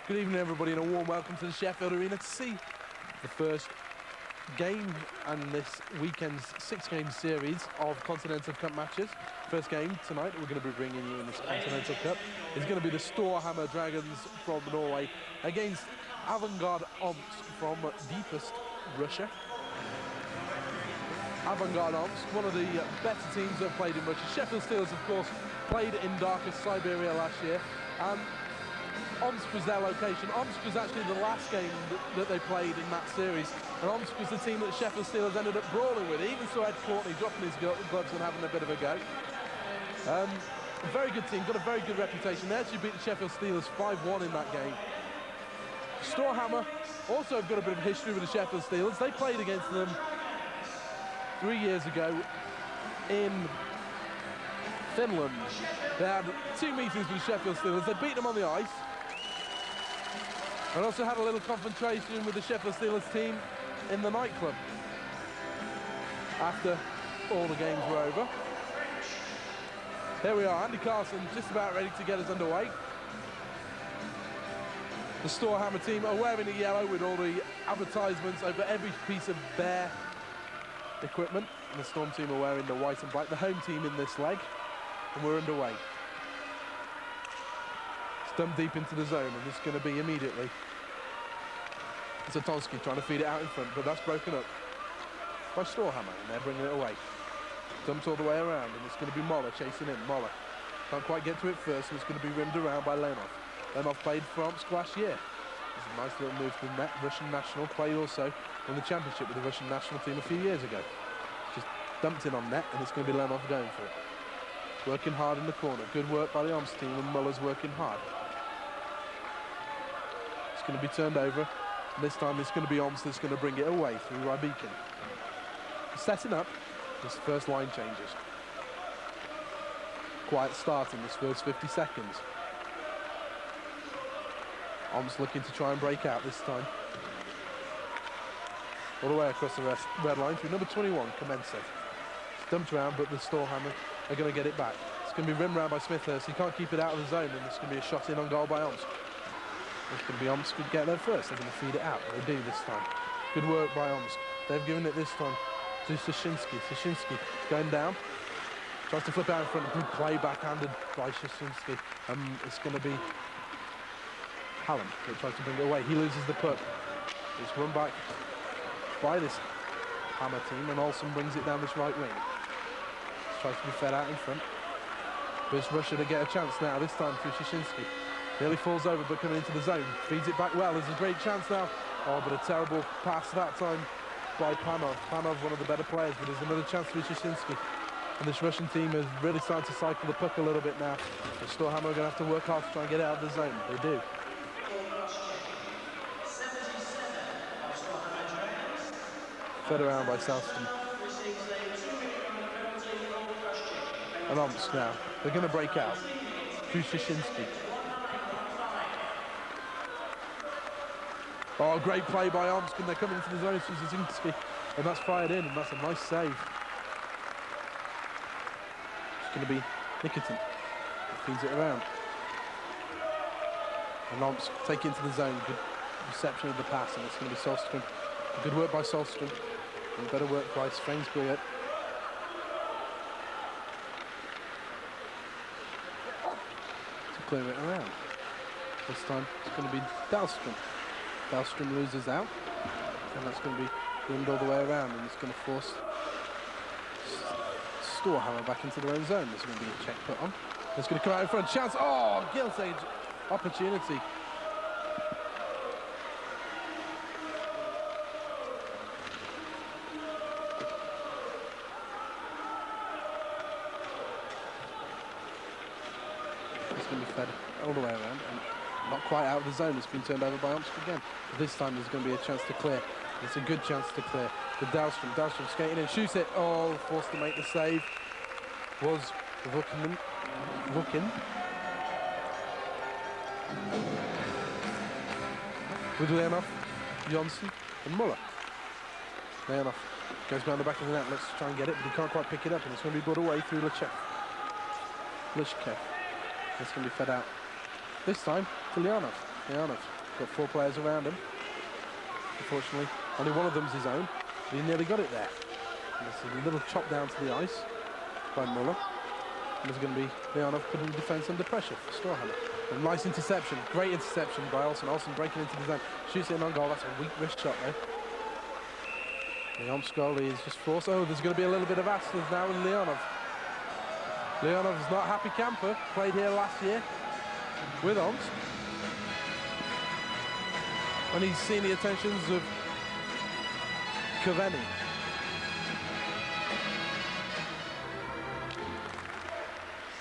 Good evening, everybody, and a warm welcome to the Sheffield Arena to see the first game and this weekend's 6-game series of Continental Cup matches. First game tonight we're going to be bringing you in this Continental Cup is going to be the Storhamar Dragons from Norway against Avantgarde Omsk from deepest Russia. Avantgarde Omsk, one of the better teams that have played in Russia. Sheffield Steelers, of course, played in darkest Siberia last year. Omsk was their location. Omsk was actually the last game that they played in that series. And Omsk was the team that Sheffield Steelers ended up brawling with. Even saw Ed Courtney dropping his gloves and having a bit of a go. A very good team, got a very good reputation. They actually beat the Sheffield Steelers 5-1 in that game. Storhamar also have got a bit of history with the Sheffield Steelers. They played against them 3 years ago in Finland. They had 2 meetings with the Sheffield Steelers. They beat them on the ice. And also had a little confrontation with the Sheffield Steelers team in the nightclub after all the games were over. Here we are, Andy Carson just about ready to get us underway. The Storhamar team are wearing the yellow with all the advertisements over every piece of their equipment. And the Storm team are wearing the white and black, the home team in this leg. And we're underway. Stump deep into the zone, and it's going to be immediately Zatonski trying to feed it out in front, but that's broken up by Storhamar, and they're bringing it away. Dumped all the way around, and it's going to be Moller chasing in. Moller can't quite get to it first, and it's going to be rimmed around by Lenov. Lenov played for Omsk last year. It's a nice little move to the Russian national. Played also in the championship with the Russian national team a few years ago. Just dumped in on net, and it's going to be Lenov going for it. Working hard in the corner. Good work by the Omsk team, and Muller's working hard. It's going to be turned over. And this time it's going to be Omsk that's going to bring it away through Rybikin. Setting up this first line changes. Quiet start in this first 50 seconds. Omsk looking to try and break out this time. All the way across the red line through number 21, Commencer. It's dumped around, but the Storhamar are going to get it back. It's going to be rimmed round by Smithhurst. He can't keep it out of the zone, and it's going to be a shot in on goal by Omsk. It's going to be Omsk could get there first. They're going to feed it out. They do this time. Good work by Omsk. They've given it this time to Sashinsky. Sashinsky going down. Tries to flip out in front. Good play backhanded by Sashinsky. It's going to be Hallam that tries to bring it away. He loses the puck. It's run back by this Hammer team, and Olsen brings it down this right wing. Tries to be fed out in front. But it's Russia to get a chance now, this time through Sashinsky. Nearly falls over, but coming into the zone. Feeds it back well. There's a great chance now. Oh, but a terrible pass that time by Panov. Panov, one of the better players, but there's another chance for Sashinsky. And this Russian team is really starting to cycle the puck a little bit now. The Storhamar are going to have to work hard to try and get it out of the zone. They do. Fed around by Southston. And Omsk now. They're going to break out. Through Sashinsky. Oh, great play by Omsk, and they're coming into the zone through Sashinsky. And that's fired in, and that's a nice save. It's going to be Nikitin. Feeds it around. And Omsk take it into the zone. Good reception of the pass, and it's going to be Solstrom. Good work by Solstrom. And better work by Svensbury. To clear it around. This time it's going to be Dahlstrom. Dahlstrom loses out. And that's going to be rimmed all the way around, and it's going to force Storhamar back into their own zone. There's going to be a check put on. It's going to come out in front. Chance. Oh, gilt edge opportunity. It's going to be fed all the way around, and not quite out of the zone. It's been turned over by Omsk again. But this time there's going to be a chance to clear. It's a good chance to clear. With Dahlstrom. Dahlstrom skating in, shoots it. Oh, forced to make the save was Vukin. With Leonov, Johnson, and Muller. Leonov goes behind the back of the net. Let's try and get it, but he can't quite pick it up, and it's going to be brought away through Lishkev. It's going to be fed out. This time to Leonov. Leonov Got 4 players around him. Unfortunately, only one of them's his own. He nearly got it there. And there's a little chop down to the ice by Muller. And there's going to be Leonov putting the defence under pressure for Storhammer. A nice interception, great interception by Olsen. Olsen breaking into the zone, shoots it in on goal. That's a weak wrist shot though. The Omsk goalie is just forced. Oh, there's going to be a little bit of Astlers now with Leonov. Leonov's not a happy camper. Played here last year with Omsk. And he's seen the attentions of Cavani.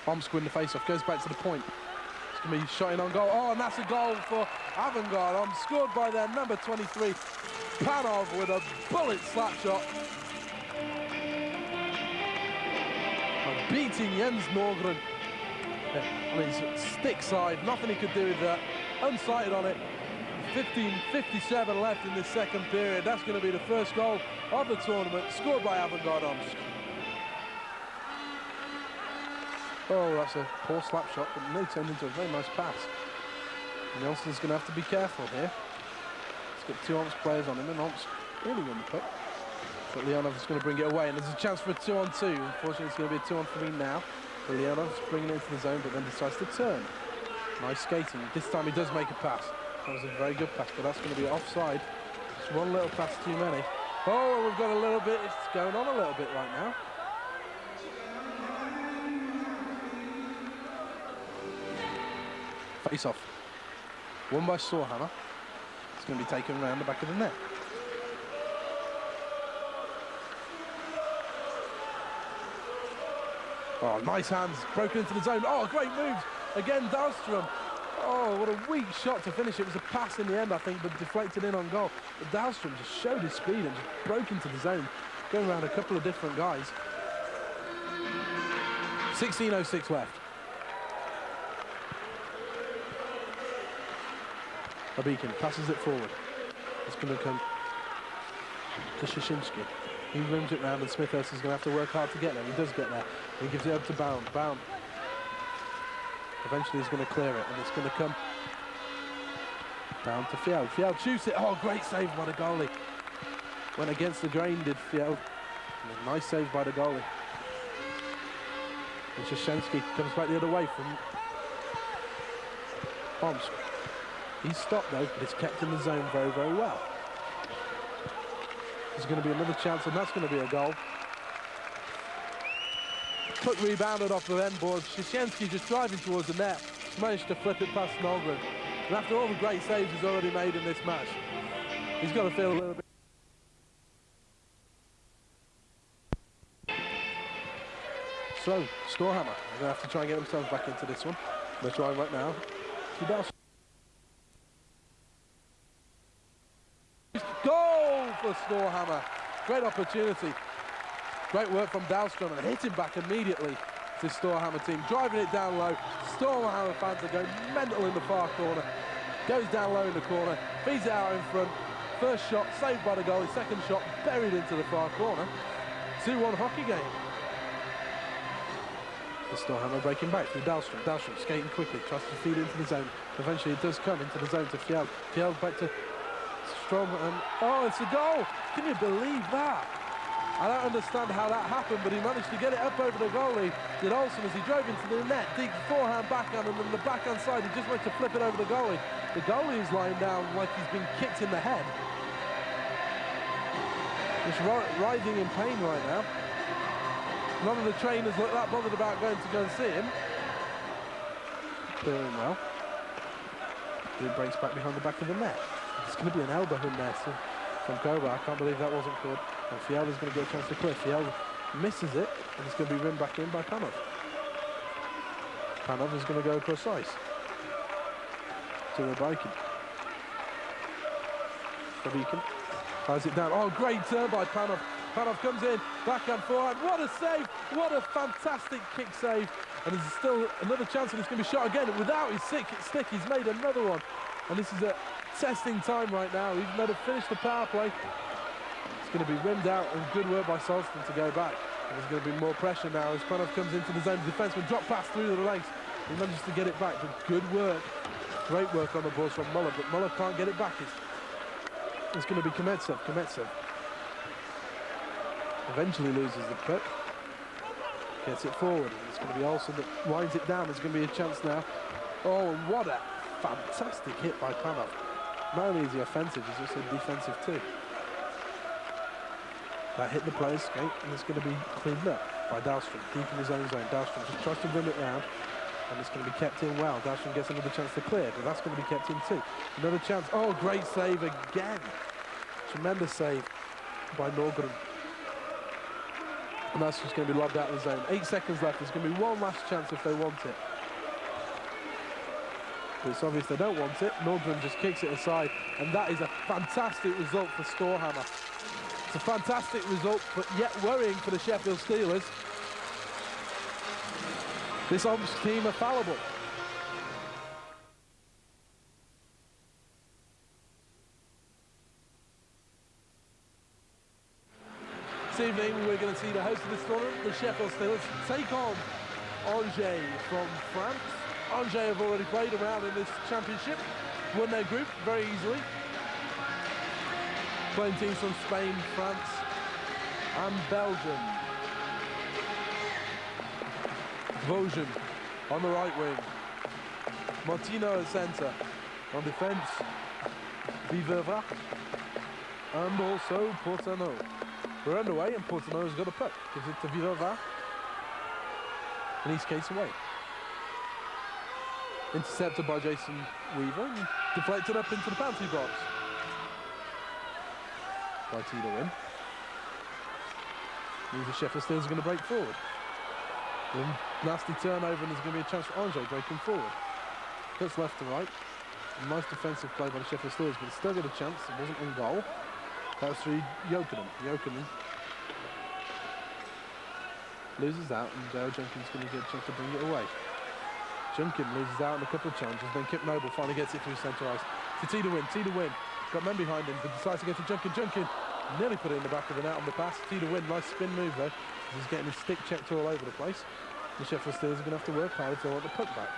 Omsk win the face-off, goes back to the point. It's going to be shot in on goal. Oh, and that's a goal for Avangard. Omsk scored by their number 23, Panov, with a bullet slap shot. And beating Jens Norgren on his stick side. Nothing he could do with that. Unsighted on it. 15:57 left in this second period. That's going to be the first goal of the tournament, scored by Avangard Omsk. Oh, that's a poor slap shot, but no, turned into a very nice pass. Nelson's going to have to be careful here. He's got 2 Omsk players on him, and Omsk really won the puck. But Leonov is going to bring it away, and there's a chance for a 2-on-2. Unfortunately, it's going to be a 2-on-3 now. But Leonov's bringing it into the zone, but then decides to turn. Nice skating. This time he does make a pass. That was a very good pass, but that's going to be offside. Just one little pass too many. Oh, we've got a little bit, it's going on a little bit right now. Face off. Won by Storhammer. It's going to be taken around the back of the net. Oh, nice hands. Broken into the zone. Oh, great moves. Again, Dahlstrom. Oh, what a weak shot to finish. It was a pass in the end, I think, but deflected in on goal. But Dahlstrom just showed his speed and just broke into the zone, going around a couple of different guys. 16:06 left. Abikin passes it forward. It's going to come to Shashinsky. He rims it round, and Smithhurst is going to have to work hard to get there. He does get there. He gives it up to Bound. Bound eventually he's going to clear it, and it's going to come down to Fjeld. Fjeld shoots it. Oh, great save by the goalie. Went against the grain, did Fjeld. And a nice save by the goalie. And Shashensky comes back the other way from Omsk. He's stopped though, but it's kept in the zone very, very well. There's going to be another chance, and that's going to be a goal. Puck rebounded off the end board. Shashensky just driving towards the net. Managed to flip it past Nolgren. And after all the great saves he's already made in this match, he's got to feel a little bit. So, Storhammer are going to have to try and get themselves back into this one. They're trying right now. Goal for Storhammer. Great opportunity. Great work from Dahlstrom, and hitting back immediately to Storhammer team. Driving it down low. Storhammer fans are going mental in the far corner. Goes down low in the corner. Feeds it out in front. First shot saved by the goalie. Second shot buried into the far corner. 2-1 hockey game. The Storhammer breaking back through Dahlstrom. Dahlstrom skating quickly. Tries to feed into the zone. Eventually it does come into the zone to Fjeld. Fjeld back to Strom, and oh, it's a goal! Can you believe that? I don't understand how that happened, but he managed to get it up over the goalie. Did Olsen as he drove into the net, deep forehand, backhand, and then the backhand side, he just went to flip it over the goalie. The goalie is lying down like he's been kicked in the head. Just writhing in pain right now. None of the trainers look that bothered about going to go and see him. Doing well. He breaks back behind the back of the net. It's going to be an elbow in there from Koba. I can't believe that wasn't called. And Fjeld is going to get a chance to clear. Fjeld misses it, and it's going to be rimmed back in by Panov. Panov is going to go across ice to Rabikin. Rabikin ties it down. Oh, great turn by Panov. Panov comes in, backhand, forehand. What a save! What a fantastic kick save. And there's still another chance, and it's going to be shot again. Without his stick, he's made another one. And this is a testing time right now. Even though they've finished the power play, it's going to be rimmed out, and good work by Solston to go back. And there's going to be more pressure now as Panov comes into the zone. The defenseman drop pass through the legs. He manages to get it back, but good work Great work on the balls from Muller, but Muller can't get it back. It's going to be Kometsev. Kometsev eventually loses the puck. Gets it forward. It's going to be Olsen that winds it down. There's going to be a chance now. Oh, what a fantastic hit by Panov. Not only is he offensive, he's also defensive too. That hit the player's skate, and it's going to be cleaned up by Dahlstrom, deep in his own zone. Dahlstrom just tries to rim it round, and it's going to be kept in well. Dahlstrom gets another chance to clear, but that's going to be kept in too. Another chance. Oh, great save again. Tremendous save by Norgren. And that's just going to be lobbed out of the zone. 8 seconds left. There's going to be one last chance if they want it. But it's obvious they don't want it. Norgren just kicks it aside, and that is a fantastic result for Storhammer. It's a fantastic result, but yet worrying for the Sheffield Steelers. This Omsk team are fallible. This evening we're going to see the host of this tournament, the Sheffield Steelers, take on Angers from France. Angers have already played around in this championship, won their group very easily. Playing teams from Spain, France and Belgium. Vosgen on the right wing. Martino at centre. On defence, Viveva and also Portano. We're underway and Portano's got a puck. Gives it to Viveva. And he skates away. Intercepted by Jason Weaver and deflected up into the penalty box by Tito Win. The Sheffield Steelers are going to break forward. Nasty turnover, and there's going to be a chance for Angers breaking forward. Cuts left to right. A nice defensive play by the Sheffield Steelers, but still got a chance. It wasn't in goal. That was through Jokinen. Jokinen loses out, and Dale Junkin's going to get a chance to bring it away. Junkin loses out in a couple of challenges, then Kip Noble finally gets it through centre ice. To Tito Win. Tito Win got men behind him, but decides to go to Junkin. Junkin nearly put it in the back of the net on the pass. Tito Win, nice spin move though. He's getting his stick checked all over the place. The Sheffield Steelers are going to have to work hard if they want the puck back.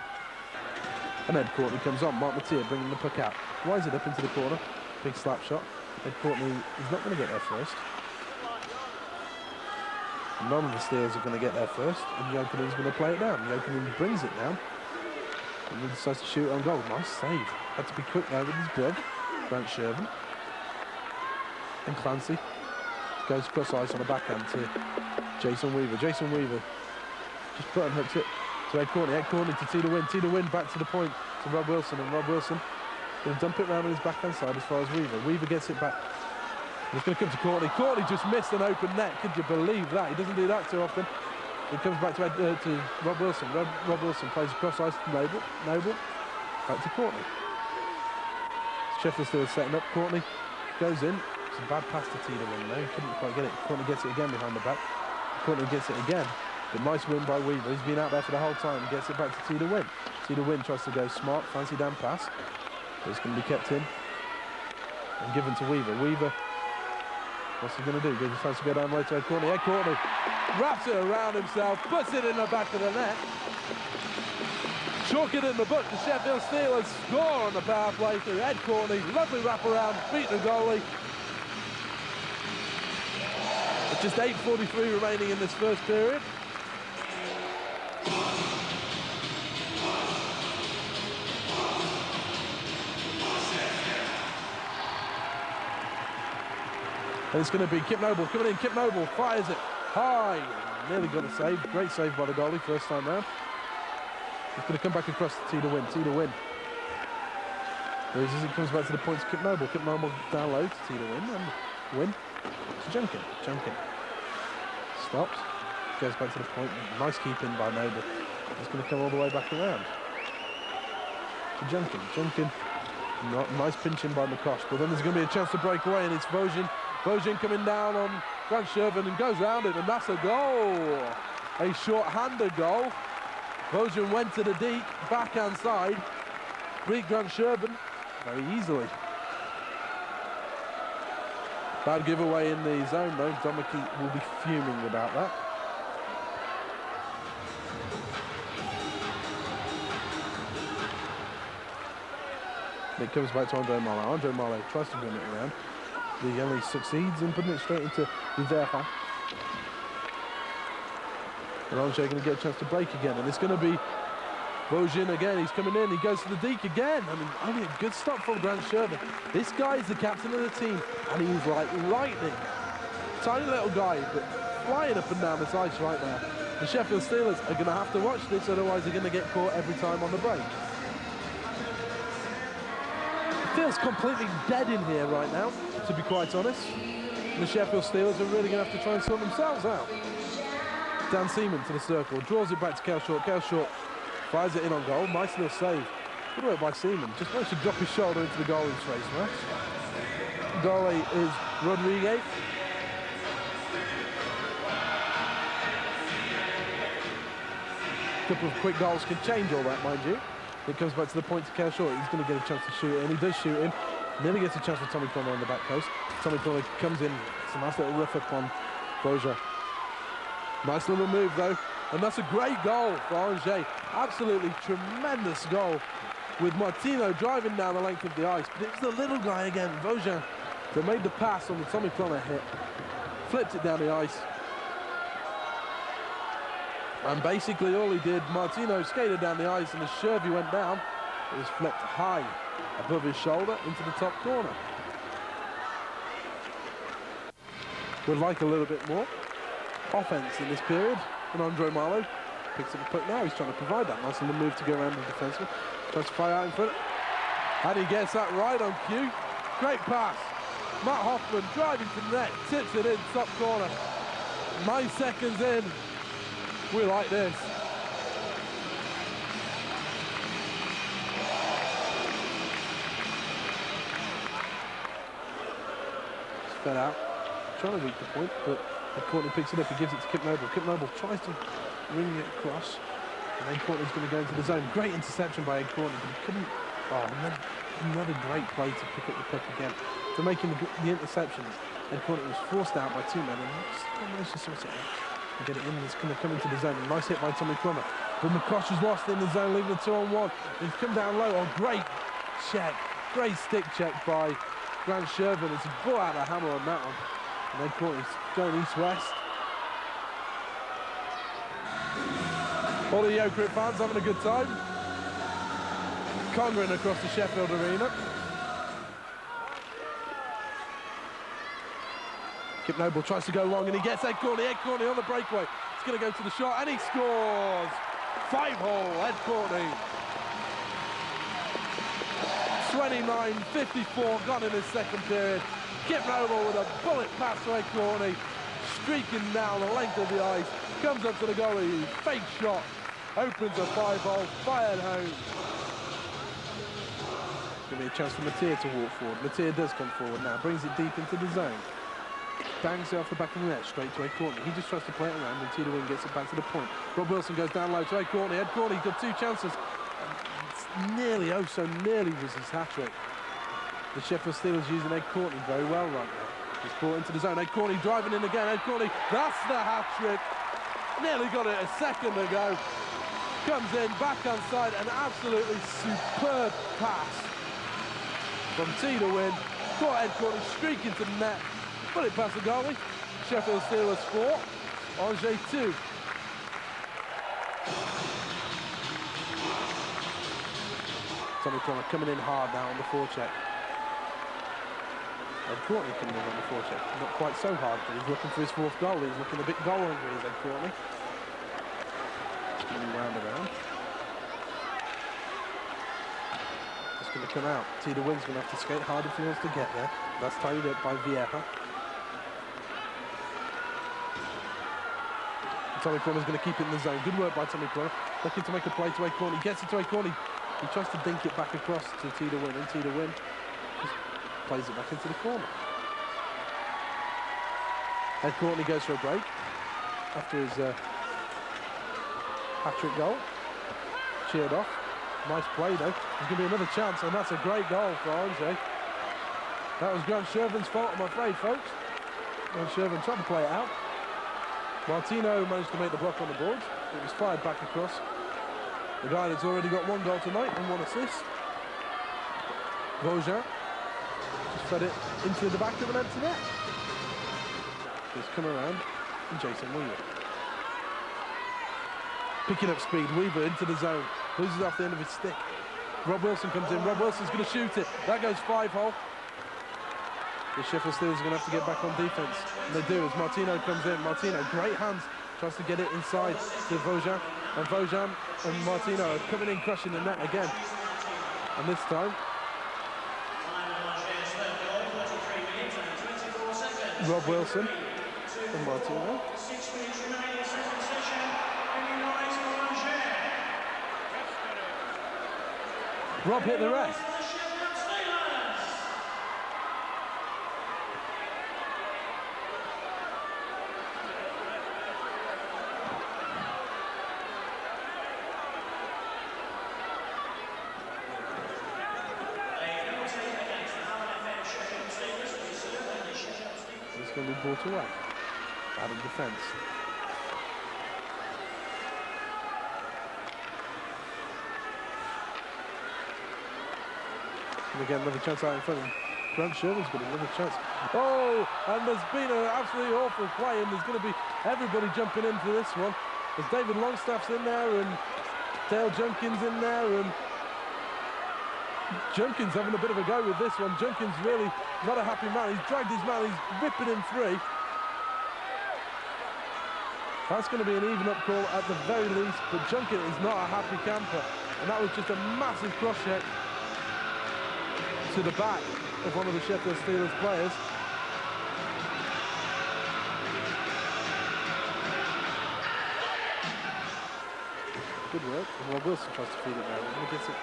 And Ed Courtney comes on. Mark Mattia bringing the puck out. Winds it up into the corner. Big slap shot. Ed Courtney is not going to get there first. None of the Steelers are going to get there first, and Jokinen's going to play it down. Jokinen brings it down, and he decides to shoot on goal. Nice save. Had to be quick there with his glove. Grant Shervin. And Clancy goes cross ice on the backhand to Jason Weaver. Jason Weaver just button hooks it to Ed Courtney. Ed Courtney to Tito Win. Tito Win back to the point to Rob Wilson, and Rob Wilson going to dump it round on his backhand side as far as Weaver. Weaver gets it back. It's going to come to Courtney. Courtney just missed an open net. Could you believe that? He doesn't do that too often. It comes back to Rob Wilson. Rob Wilson plays across ice to Noble. Noble back to Courtney. Sheffield Steelers setting up. Courtney goes in. It's a bad pass to Tito Win though. He couldn't quite get it. Courtney gets it again behind the back. Courtney gets it again. But nice win by Weaver. He's been out there for the whole time. He gets it back to Tito Win. Tito Win tries to go smart. Fancy down pass. But it's going to be kept in and given to Weaver. Weaver, what's he going to do? He decides to go down the way to Ed Courtney. Ed Courtney wraps it around himself, puts it in the back of the net. Chalk it in the book. The Sheffield Steelers score on the power play through Ed Courtney. Lovely wraparound, beat the goalie. With just 8:43 remaining in this first period. And it's going to be Kip Noble coming in. Kip Noble fires it high. Nearly got a save. Great save by the goalie first time round. It's going to come back across to Tito Win. Tito Win. As it comes back to the points, Kip Noble. Kip Noble down low to Tito Win. And Win to Junkin. Junkin stops. Goes back to the point. Nice keep in by Noble. It's going to come all the way back around to Junkin. Junkin. Nice pinching by McCosh. But then there's going to be a chance to break away, and it's Vosgen. Vosgen coming down on Grant Shervin and goes round it, and that's a goal. A short-handed goal. Vosgen went to the deep, backhand side, beat Grant Shervin very easily. Bad giveaway in the zone though. Domiki will be fuming about that. It comes back to Andre Marley. Andre Marley tries to run it around. He only succeeds in putting it straight into Rivera. And Angers going to get a chance to break again. And it's going to be Vosgin again. He's coming in. He goes to the deke again. I mean, only a good stop from Grant Shervin. This guy is the captain of the team. And he's like lightning. Tiny little guy, but flying up and down this ice right now. The Sheffield Steelers are going to have to watch this, otherwise they're going to get caught every time on the break. It feels completely dead in here right now, to be quite honest. The Sheffield Steelers are really going to have to try and sort themselves out. Dan Seaman to the circle, draws it back to Cal Short. Cal Short fires it in on goal. Nice little save. Good work by Seaman. Just managed to drop his shoulder into the goalie's face match. Goalie is Rodriguez. A couple of quick goals can change all that, mind you. It comes back to the point to Cal Short. He's going to get a chance to shoot it, and he does shoot in. Nearly gets a chance for Tommy Connor on the back post. Tommy Connor comes in. It's a nice little rough up on Boja. Nice little move, though. And that's a great goal for Angers. Absolutely tremendous goal with Martino driving down the length of the ice. But it's the little guy again, Vosgin, that made the pass on the Tommy Connor hit. Flipped it down the ice. And basically all he did, Martino skated down the ice, and as Shervy went down, it was flipped high above his shoulder into the top corner. Would like a little bit more offense in this period. And Andre Marlowe picks up the puck now. He's trying to provide that nice little move to go around the defenseman. Tries to fire out in front. And he gets that right on cue. Great pass. Matt Hoffman driving to the net, tips it in, top corner. 9 seconds in. We like this. It's fed out. Trying to reach the point, but Courtney picks it up. He gives it to Kip Noble. Kip Noble tries to ring it across. And then Courtney's going to go into the zone. Great interception by Ed Courtney, but he couldn't. Oh, another great play to pick up the puck again. To making the interceptions. Ed Courtney was forced out by 2 men, and still managed to sort it out. Get it in, it's going to come into the zone. Nice hit by Tommy Connor. But McCosh is lost in the zone, leaving a 2-on-1. He's come down low. Oh, great check. Great stick check by Grant Shervin. It's a ball out of the hammer on that one. And then Courtney's going east-west. All the Yokrit fans having a good time. Conquering across the Sheffield Arena. Kip Noble tries to go long, and he gets Ed Courtney on the breakaway. He's going to go to the shot, and he scores! 5-hole, Ed Courtney. 29-54, gone in his second period. Kip Noble with a bullet pass to Ed Courtney, streaking down the length of the ice, comes up to the goalie, fake shot, opens a 5-hole, fired home. It's going to be a chance for Mattia to walk forward. Mattia does come forward now, brings it deep into the zone. Bangs it off the back of the net, straight to Ed Courtney. He just tries to play it around, and Tito Wing gets it back to the point. Rob Wilson goes down low to Ed Courtney. Ed Courtney got 2 chances. It's nearly, oh so nearly was his hat-trick. The Sheffield Steelers using Ed Courtney very well right now. He's brought into the zone. Ed Courtney driving in again. Ed Courtney, that's the hat-trick. Nearly got it a second ago. Comes in, back on side, an absolutely superb pass from Tito Wing. Caught Ed Courtney streaking to the net. Put it past the goalie. Sheffield Steelers 4, Angers 2. Tommy Connor coming in hard now on the forecheck. Ed Courtney coming in on the forecheck. Not quite so hard, but he's looking for his 4th goal. He's looking a bit goal hungry, is Ed Courtney. It's going to be round around. It's going to come out. Tito Wing's going to have to skate hard if he wants to get there. That's tied up by Vieja. Tommy Corner's going to keep it in the zone. Good work by Tommy Corner. Looking to make a play to Ed Courtney. Gets it to Ed Courtney. He tries to dink it back across to Tito Win, and Tito Win just plays it back into the corner. Ed Courtney goes for a break after his hat-trick goal. Cheered off. Nice play though. There's going to be another chance, and that's a great goal for Angers. That was Grant Shervin's fault, I'm afraid, folks. Grant Shervin tried to play it out. Martino managed to make the block on the board. It was fired back across. The guy that's already got 1 goal tonight and 1 assist. Vosjan just fed it into the back of an empty net. Just come around and Jason Weaver. Picking up speed, Weaver into the zone, loses off the end of his stick. Rob Wilson comes in, Rob Wilson's going to shoot it. That goes 5-hole. The Sheffield Steelers are going to have to get back on defence. And they do as Martino comes in. Martino, great hands, tries to get it inside to Vosjan. And Vosjan and Martino are coming in, crushing the net again. And this time, Rob Wilson and Martino. Rob hit the rest. It's going to be brought away out of defence. And again, another chance out in front of him. Grant Sherman's got another chance. Oh, and there's been an absolutely awful play, and there's going to be everybody jumping in for this one. There's David Longstaff's in there, and Dale Junkins in there, and Junkins having a bit of a go with this one. Junkins really not a happy man. He's dragged his man, he's ripping him free. That's going to be an even-up call at the very least, but Junkins is not a happy camper. And that was just a massive cross-check to the back of one of the Sheffield Steelers players. Good work. Rob Wilson tries to feed it now. He gets it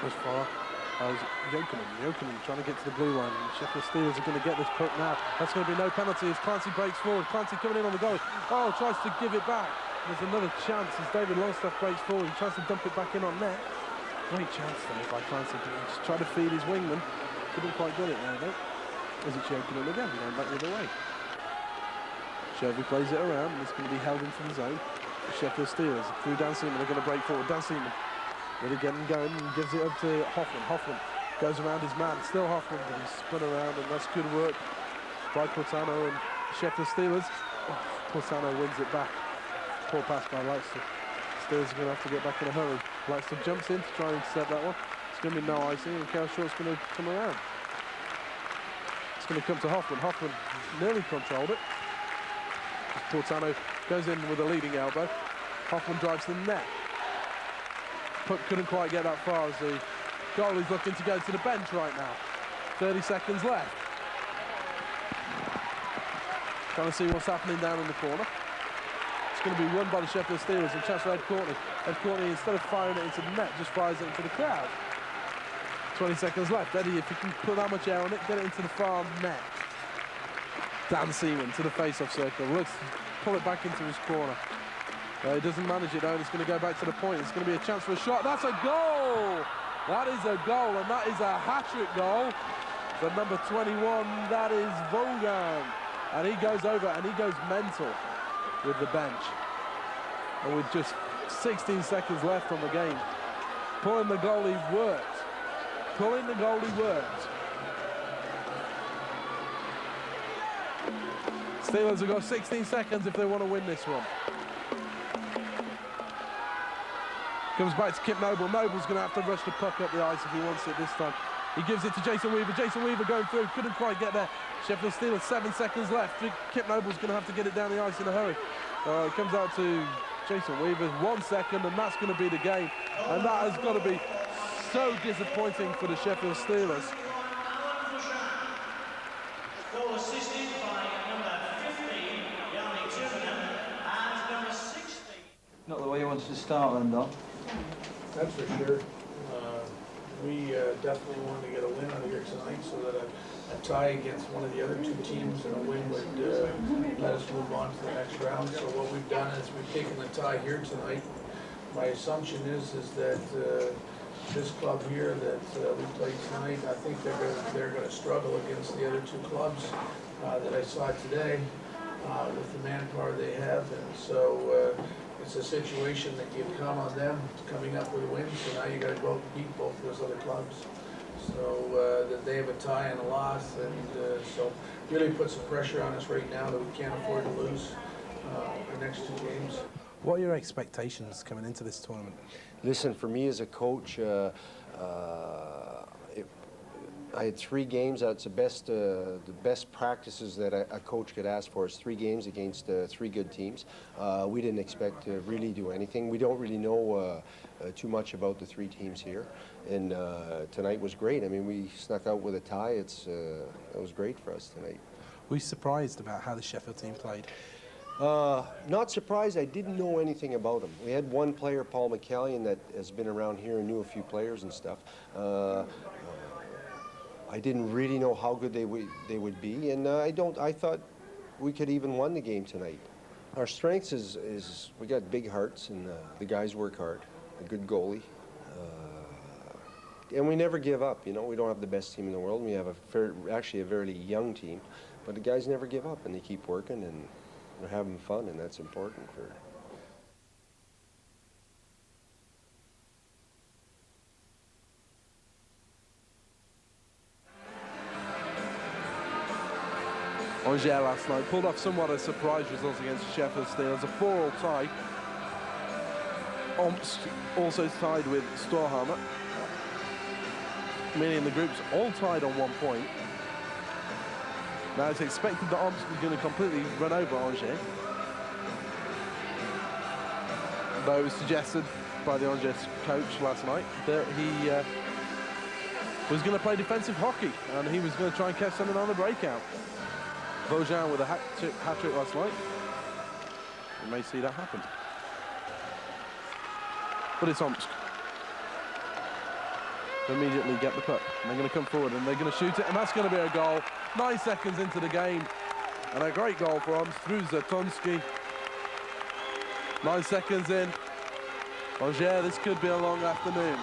as far as Jokinen trying to get to the blue line. The Sheffield Steelers are going to get this puck now. That's going to be no penalty as Clancy breaks forward. Clancy coming in on the goal. Oh, tries to give it back. There's another chance as David Longstaff breaks forward. He tries to dump it back in on net. Great chance there by Clancy. Just try to feed his wingman. Couldn't quite get it there though. As it's Jokinen again, going back the other way. Shervy plays it around and it's going to be held into the zone. The Sheffield Steelers through Dan Seaman. They're going to break forward. Dan Seaman really getting going and gives it up to Hoffman. Hoffman goes around his man. Still Hoffman, but he's spun around, and that's good work by Portano and Sheffield Steelers. Oh, Portano wins it back. Poor pass by Lightstone. Steelers are going to have to get back in a hurry. Lightstone jumps in to try and intercept that one. It's going to be no icing, and Cal Short's going to come around. It's going to come to Hoffman. Hoffman nearly controlled it. Portano goes in with a leading elbow. Hoffman drives the net. Puck couldn't quite get that far as the goalie's looking to go to the bench right now. 30 seconds left. Trying to see what's happening down in the corner. It's going to be won by the Sheffield Steelers and chance for Ed Courtney. Ed Courtney, instead of firing it into the net, just fires it into the crowd. 20 seconds left. Eddie, if you can put that much air on it, get it into the far net. Dan Seaman to the face-off circle. Looks to pull it back into his corner. He doesn't manage it though, and it's going to go back to the point. It's going to be a chance for a shot. That's a goal! That is a goal, and that is a hat-trick goal. For number 21, that is Vaughan. And he goes over, and he goes mental with the bench. And with just 16 seconds left on the game, pulling the goalie worked. Pulling the goalie worked. Steelers have got 16 seconds if they want to win this one. Comes back to Kip Noble. Noble's going to have to rush the puck up the ice if he wants it this time. He gives it to Jason Weaver. Jason Weaver going through. Couldn't quite get there. Sheffield Steelers 7 seconds left. Kip Noble's going to have to get it down the ice in a hurry. It comes out to Jason Weaver. 1 second, and that's going to be the game. And that has got to be so disappointing for the Sheffield Steelers. Goal assisted by number 15, Yannick Tuvenham, and number 16. Not the way you wanted to start then, Don. That's for sure. We definitely wanted to get a win out of here tonight so that a tie against one of the other two teams and a win would let us move on to the next round. So what we've done is we've taken the tie here tonight. My assumption is that this club here that we played tonight, I think they're going to struggle against the other two clubs that I saw today with the manpower they have, and so it's a situation that you count on them coming up with a win, so now you gotta go out and beat both of those other clubs. So that they have a tie and a loss, and so really puts some pressure on us right now that we can't afford to lose the next 2 games. What are your expectations coming into this tournament? Listen, for me as a coach, I had 3 games. That's the best practices that a coach could ask for is 3 games against 3 good teams. We didn't expect to really do anything. We don't really know too much about the 3 teams here, and tonight was great. I mean, we snuck out with a tie. It was great for us tonight. Were you surprised about how the Sheffield team played? Not surprised. I didn't know anything about him. We had one player, Paul McCallion, that has been around here and knew a few players and stuff. I didn't really know how good they would be, and I thought we could even won the game tonight. Our strengths is we got big hearts, and the guys work hard. A good goalie, and we never give up. You know, we don't have the best team in the world. We have actually a very young team, but the guys never give up, and they keep working, and they're having fun, and that's important for. Angers last night pulled off somewhat a surprise result against Sheffield Steelers, a 4-4 tie. Omsk also tied with Storhammer, meaning the group's all tied on 1 point. Now it's expected that Omsk is going to completely run over Angers, though it was suggested by the Angers coach last night that he was going to play defensive hockey and he was going to try and catch something on the breakout. Vosjan with a hat-trick last night. You may see that happen. But it's Omsk. They immediately get the puck. And they're going to come forward and they're going to shoot it, and that's going to be a goal. 9 seconds into the game. And a great goal for Omsk through Zatonsky. 9 seconds in. Angers, this could be a long afternoon.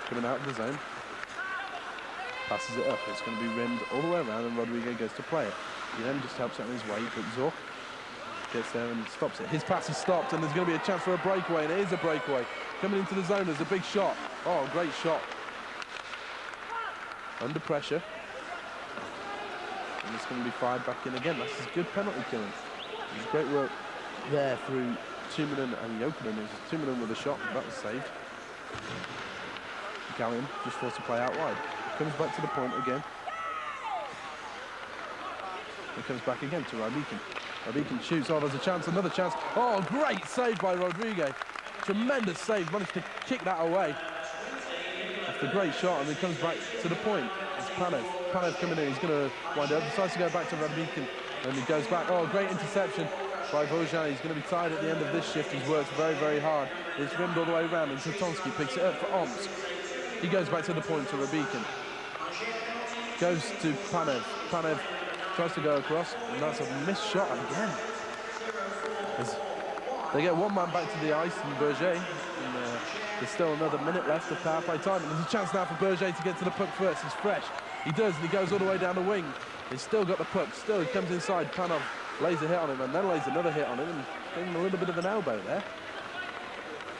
Coming out of the zone, passes it up. It's going to be rimmed all the way around, and Rodrigo goes to play it. He then just helps out in his way, but Zorc gets there and stops it. His pass is stopped, and there's going to be a chance for a breakaway, and it is a breakaway. Coming into the zone, there's a big shot. Oh, great shot. Under pressure. And it's going to be fired back in again. That's a good penalty killing. There's great work there through Tumanen and Jokinen. It was Tumanen with a shot, but that was saved. Gallion just forced to play out wide. Comes back to the point again. He comes back again to Rabikin. Rabikin shoots. Oh, there's a chance, another chance. Oh, great save by Rodrigo. Tremendous save. Managed to kick that away. After a great shot, and he comes back to the point. It's Panev. Panev coming in. He's going to wind up. Decides to go back to Rabikin. And he goes back. Oh, great interception by Vosjan. He's going to be tired at the end of this shift. He's worked very, very hard. It's rimmed all the way around, and Zatonsky picks it up for Omsk. He goes back to the point to Rabikin. Goes to Panev. Panev tries to go across, and that's a missed shot again. As they get one man back to the ice in Berger, and there's still another minute left of power play time. And there's a chance now for Berger to get to the puck first. He's fresh. He does, and he goes all the way down the wing. He's still got the puck. Still, he comes inside. Panov lays a hit on him, and then lays another hit on him, and gave him a little bit of an elbow there.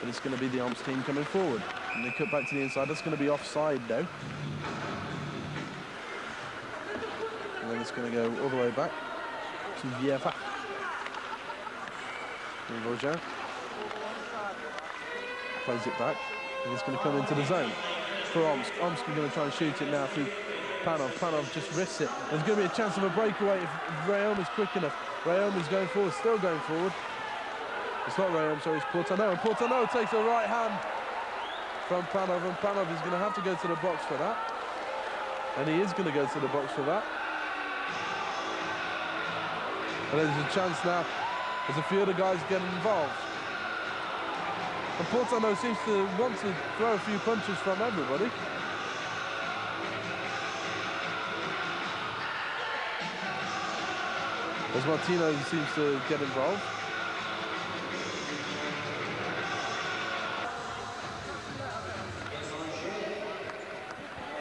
But it's going to be the Omsk team coming forward. And they cut back to the inside. That's going to be offside, though. And then it's going to go all the way back to Vieva. And Vosjan plays it back. And it's going to come into the zone for Omsk. Omsk are going to try and shoot it now through Panov. Panov just risks it. There's going to be a chance of a breakaway if Rayom is quick enough. Rayom is going forward, still going forward. It's not Rayom, sorry, it's Portano. And Portano takes a right hand from Panov, and Panov is going to have to go to the box for that. And he is going to go to the box for that. And there's a chance now, as a few other guys getting involved. And Portano seems to want to throw a few punches from everybody. As Martino seems to get involved.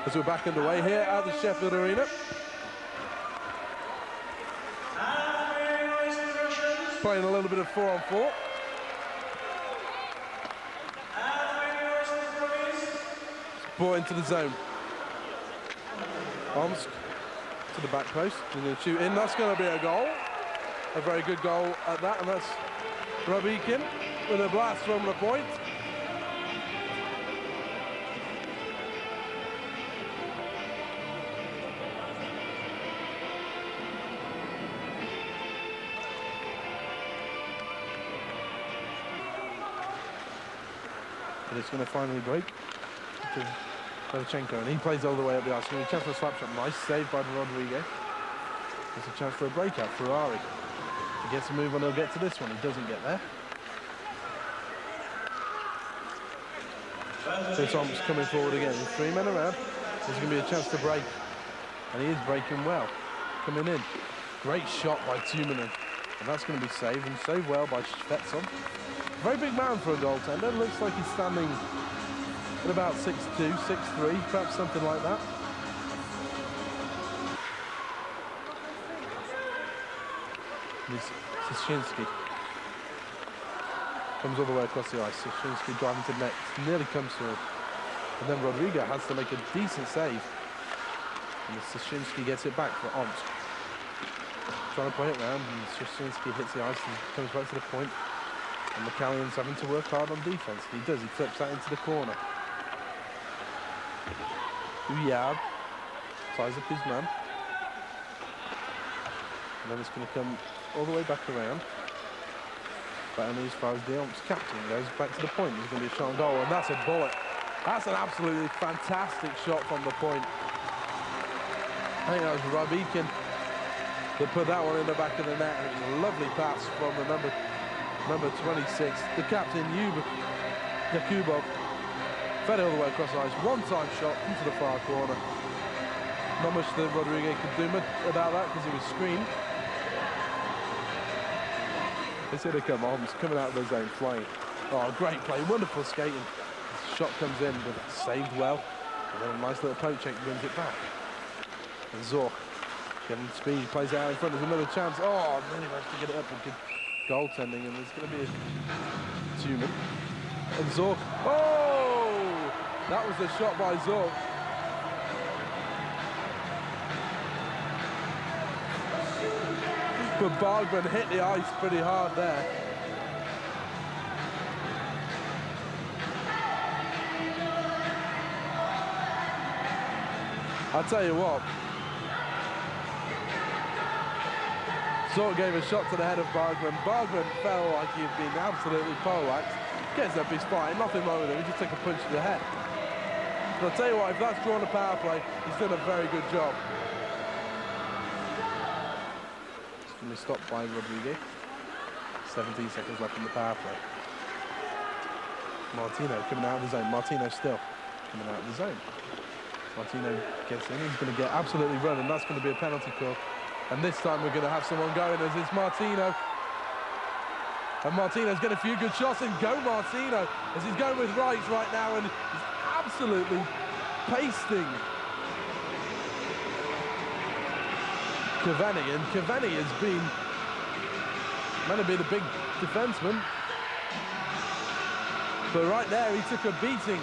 As we're back underway here at the Sheffield Arena. playing a little bit of 4-on-4. Brought into the zone. Omsk to the back post. They're going to shoot in. That's going to be a goal. A very good goal at that, and that's Rabikin with a blast from the point. But it's going to finally break to Pavlichenko, and he plays all the way up the ice. Going to be a chance for a slap shot. Nice save by Rodriguez. There's a chance for a breakout. Ferrari. If he gets a move on, he'll get to this one. He doesn't get there. So Tom's coming forward again. With 3 men around. There's going to be a chance to break. And he is breaking well. Coming in. Great shot by Tumanen. And that's going to be saved, and saved well by Shvetson. Very big man for a goaltender. Looks like he's standing at about 6'2", 6'3", perhaps something like that. Sishinsky comes all the way across the ice. Sishinsky driving to net, nearly comes through. And then Rodriguez has to make a decent save. And Sishinsky gets it back for Omsk. Trying to play it round, and Sishinsky hits the ice and comes back to the point. And McCallion's having to work hard on defense. He does, he flips that into the corner. Uyab ties up his man. And then it's going to come all the way back around. But only as far as the Omsk captain goes back to the point. There's going to be a shot on goal, and that's a bullet. That's an absolutely fantastic shot from the point. I think that was Rabikin that put that one in the back of the net. It was a lovely pass from the number 26, the captain, Yakubov. Fed it all the way across the ice. One-time shot into the far corner. Not much that Rodriguez could do about that because he was screened. It's here to come on. It's coming out of the zone, flying. Oh, great play. Wonderful skating. The shot comes in, but it's saved well. And then a nice little poke check brings it back. And Zorc getting speed, plays it out in front. There's another chance. Oh, nearly managed to get it up with good goaltending, and there's going to be a Tuman. And Zorc. Oh! That was a shot by Zorc. But Bargman hit the ice pretty hard there. I'll tell you what. Zorc gave a shot to the head of Bargman. Bargman fell like he'd been absolutely poleaxed. Gets up his fine, nothing wrong with him. He just took a punch to the head. But I'll tell you what, if that's drawn a power play, he's done a very good job. It's going to be stopped by Rodriguez. 17 seconds left in the power play. Martino coming out of the zone. Martino still coming out of the zone. Martino gets in. He's going to get absolutely run, and that's going to be a penalty call. And this time we're going to have someone going as it's Martino. And Martino's getting a few good shots, and go Martino as he's going with rights right now, and he's absolutely pasting Cavani. And Cavani has been meant to be the big defenseman, but right there he took a beating,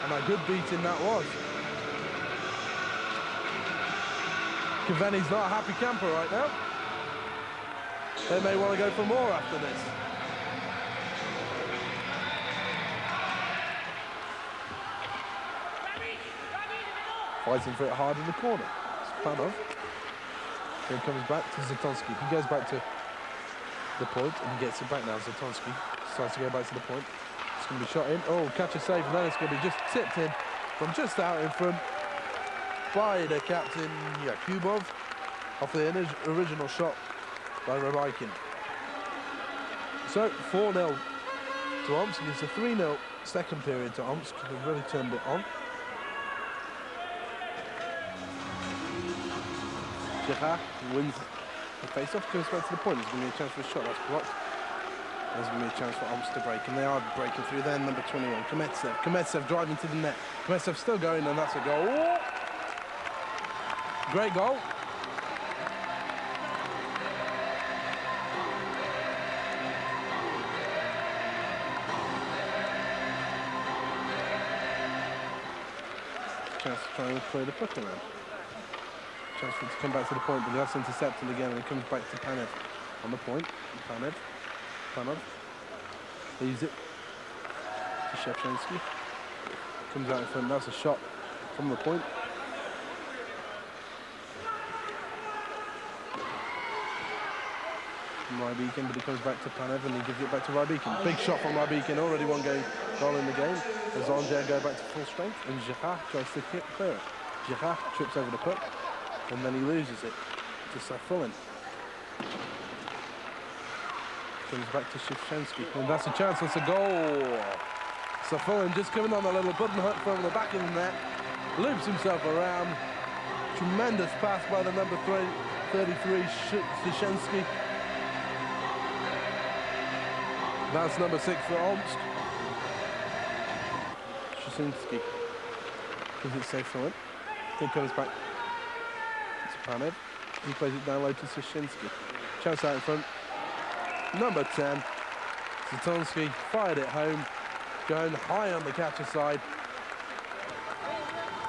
and a good beating that was. Cavani's not a happy camper right now. They may want to go for more after this. Fighting for it hard in the corner. Spanov. Then comes back to Zatonsky. He goes back to the point, and he gets it back now. Zatonsky starts to go back to the point. It's going to be shot in. Oh, catch a save, and then it's going to be just tipped in from just out in front by the captain, Yakubov, off the original shot by Rabikin. So, 4-0 to Omsk. It's a 3-0 second period to Omsk. They've really turned it on. Jekha wins the face-off, goes back to the point. There's going to be a chance for a shot. That's blocked. There's going to be a chance for Omsk to break, and they are breaking through there. Number 21, Kometsev. Kometsev driving to the net. Kometsev still going, and that's a goal. Great goal. chance to try and clear the puck around. Chance for it to come back to the point, but that's intercepted again, and it comes back to Panev on the point. Panev leaves it to Shevchensky. Comes out in front. That's a shot from the point. From Rybeacon, but he comes back to Panev and he gives it back to Rybeacon. Big shot from Rybeacon, already one goal in the game. As Angers go back to full strength, and Girard tries to clear it. Girard trips over the puck, and then he loses it to Safulin. Comes back to Shevchensky, and that's a chance, that's a goal. Safulin just coming on a little button hook from the back of the net, loops himself around. Tremendous pass by the number 33, Shevchensky. That's number 6 for Omsk. Shevchensky gives it safe for him. He comes back to Panev. He plays it down low to Shevchensky. Chance out in front. Number 10, Zatonsky fired it home, going high on the catcher side.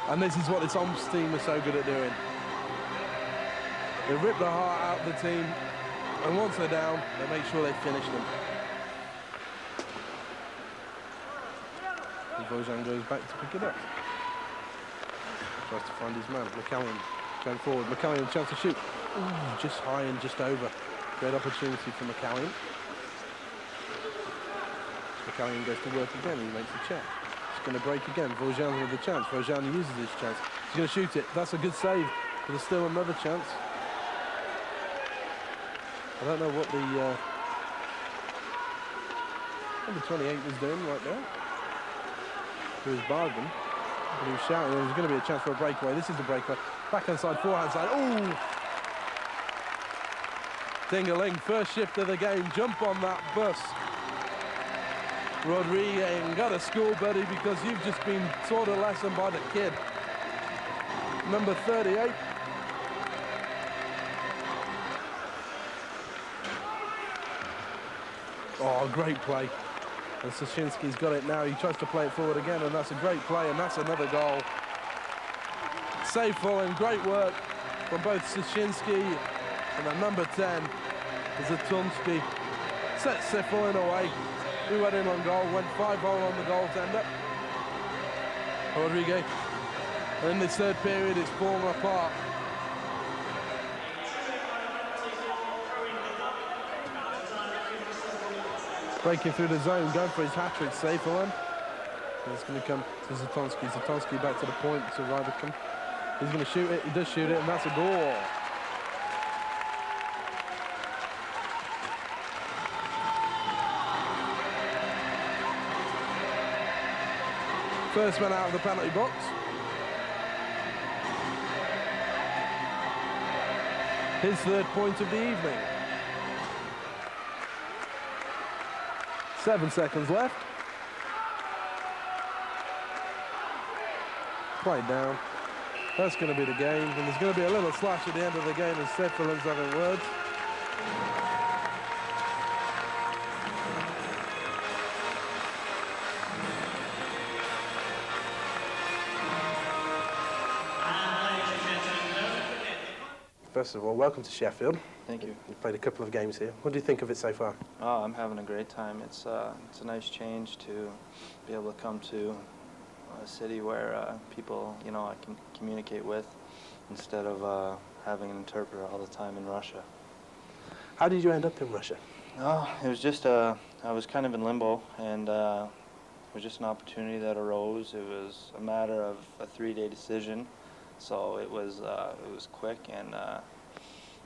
And this is what this Omsk team is so good at doing. They rip the heart out of the team, and once they're down, they make sure they finish them. And Vojan goes back to pick it up. Tries to find his man, McCallion going forward. McCallion, chance to shoot. Ooh, just high and just over. Great opportunity for McCallion. McCallion goes to work again, he makes a check. He's going to break again. Vojan with the chance. Vojan uses his chance. He's going to shoot it. That's a good save, but there's still another chance. I don't know what the number 28 was doing right there. To his bargain. But he was shouting, there's going to be a chance for a breakaway. This is the breakaway. Backhand side, forehand side. Oh! Ding-a-ling, first shift of the game. Jump on that bus. Rodriguez, got a school buddy because you've just been taught a lesson by the kid. Number 38. Oh, great play. And Soshinsky's got it now. He tries to play it forward again, and that's a great play, and that's another goal. Save Fulham, great work from both Soshinsky and the number 10, Zatonsky. Sets Sefulin away. We went in on goal, went 5-0 on the goaltender. Rodriguez. And in this third period, it's falling apart. Breaking through the zone, going for his hat-trick, safe for him. It's going to come to Zatonsky. Zatonsky back to the point to Rybeacon. He's going to shoot it, he does shoot it, and that's a goal. First man out of the penalty box. His third point of the evening. 7 seconds left. Played down. That's going to be the game, and there's going to be a little slash at the end of the game as Seful's having words. First of all, welcome to Sheffield. Thank you. You've played a couple of games here. What do you think of it so far? Oh, I'm having a great time. It's a nice change to be able to come to a city where people, you know, I can communicate with instead of having an interpreter all the time in Russia. How did you end up in Russia? Oh, it was just I was kind of in limbo, and it was just an opportunity that arose. It was a matter of a 3-day decision, so it was quick, and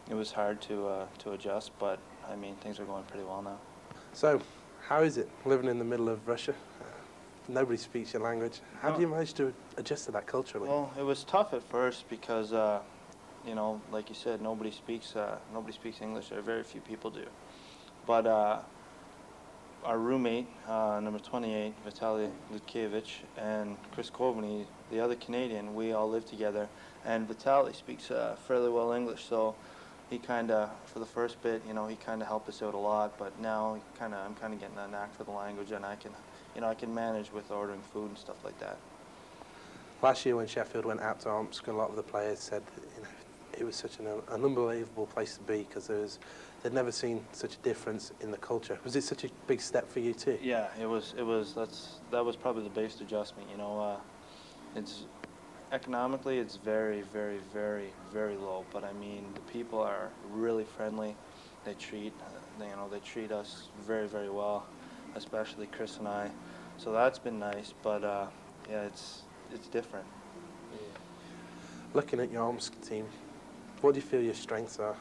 it was hard to adjust, but I mean, things are going pretty well now. So, how is it living in the middle of Russia? Nobody speaks your language. How do you manage to adjust to that culturally? Well, it was tough at first because, you know, like you said, nobody speaks English. There are very few people do. But our roommate, number 28, Vitaly Lutkevich, and Chris Coveney, the other Canadian, we all live together. And Vitaly speaks fairly well English, so he kind of, for the first bit, you know, he kind of helped us out a lot. But now, I'm kind of getting a knack for the language, and I can manage with ordering food and stuff like that. Last year when Sheffield went out to Omsk, a lot of the players said, you know, it was such an unbelievable place to be because they'd never seen such a difference in the culture. Was it such a big step for you too? Yeah, it was. That was probably the biggest adjustment. You know, it's economically it's very, very, very, very low. But I mean, the people are really friendly. They treat they treat us very, very well, especially Chris and I. So that's been nice. But yeah, it's different. Looking at your Omsk team, what do you feel your strengths are?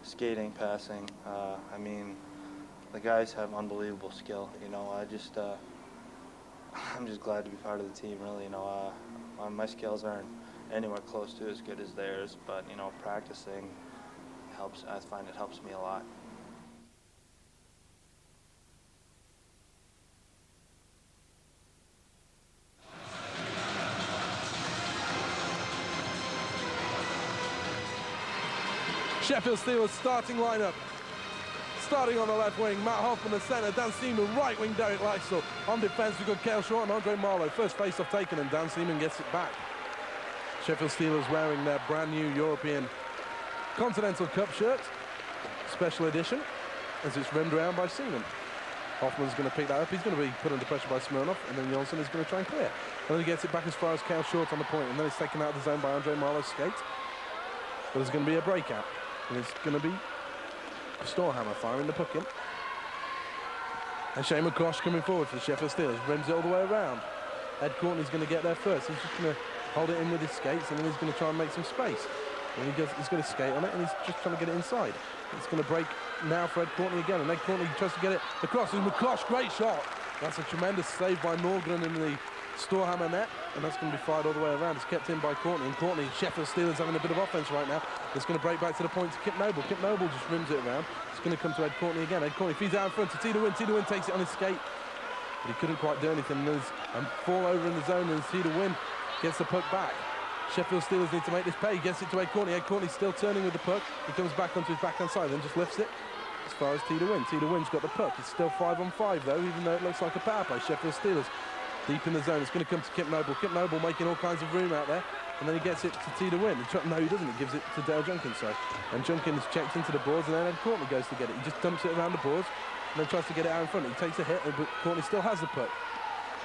Skating, passing. I mean, the guys have unbelievable skill. You know, I'm just glad to be part of the team. Really, you know, my skills aren't anywhere close to as good as theirs, but you know, practicing helps. I find it helps me a lot. Sheffield Steelers starting lineup. Starting on the left wing, Matt Hoffman the centre, Dan Seaman right wing, Derek Leisel. On defence, we've got Cale Short and Andre Marlowe. First face-off taken and Dan Seaman gets it back. Sheffield Steelers wearing their brand new European Continental Cup shirt, special edition, as it's rimmed around by Seaman. Hoffman's going to pick that up. He's going to be put under pressure by Smirnoff, and then Jonsson is going to try and clear. And then he gets it back as far as Cale Short on the point, and then it's taken out of the zone by Andre Marlowe's skate. But there's going to be a breakout, and it's going to be Storhammer firing the puck in. And Shane McCosh coming forward for the Sheffield Steelers, rims it all the way around. Ed Courtney's going to get there first. He's just going to hold it in with his skates, and then he's going to try and make some space. And he's got a skate on it, and he's just trying to get it inside. It's going to break now for Ed Courtney again, and Ed Courtney tries to get it across. And McCosh, great shot. That's a tremendous save by Norgren in the Storhammer net, and that's going to be fired all the way around. It's kept in by Courtney, and Courtney, Sheffield Steelers having a bit of offense right now. It's going to break back to the point to Kip Noble. Kip Noble just rims it around. It's going to come to Ed Courtney again. Ed Courtney feeds out in front to Tida Wynn. Tida Wynn takes it on his skate, but he couldn't quite do anything. And fall over in the zone, and Tida Wynn gets the puck back. Sheffield Steelers need to make this pay. He gets it to Ed Courtney. Ed Courtney's still turning with the puck. He comes back onto his backhand side, then just lifts it as far as Tida Wynn. Tida Wynn's got the puck. It's still 5-on-5 though, even though it looks like a power play. Sheffield Steelers deep in the zone. It's going to come to Kip Noble. Kip Noble making all kinds of room out there, and then he gets it to Tida Wynn. No, he doesn't. He gives it to Dale Junkins. So, and Junkins checks into the boards, and then Ed Courtney goes to get it. He just dumps it around the boards, and then tries to get it out in front. He takes a hit, but Courtney still has the puck.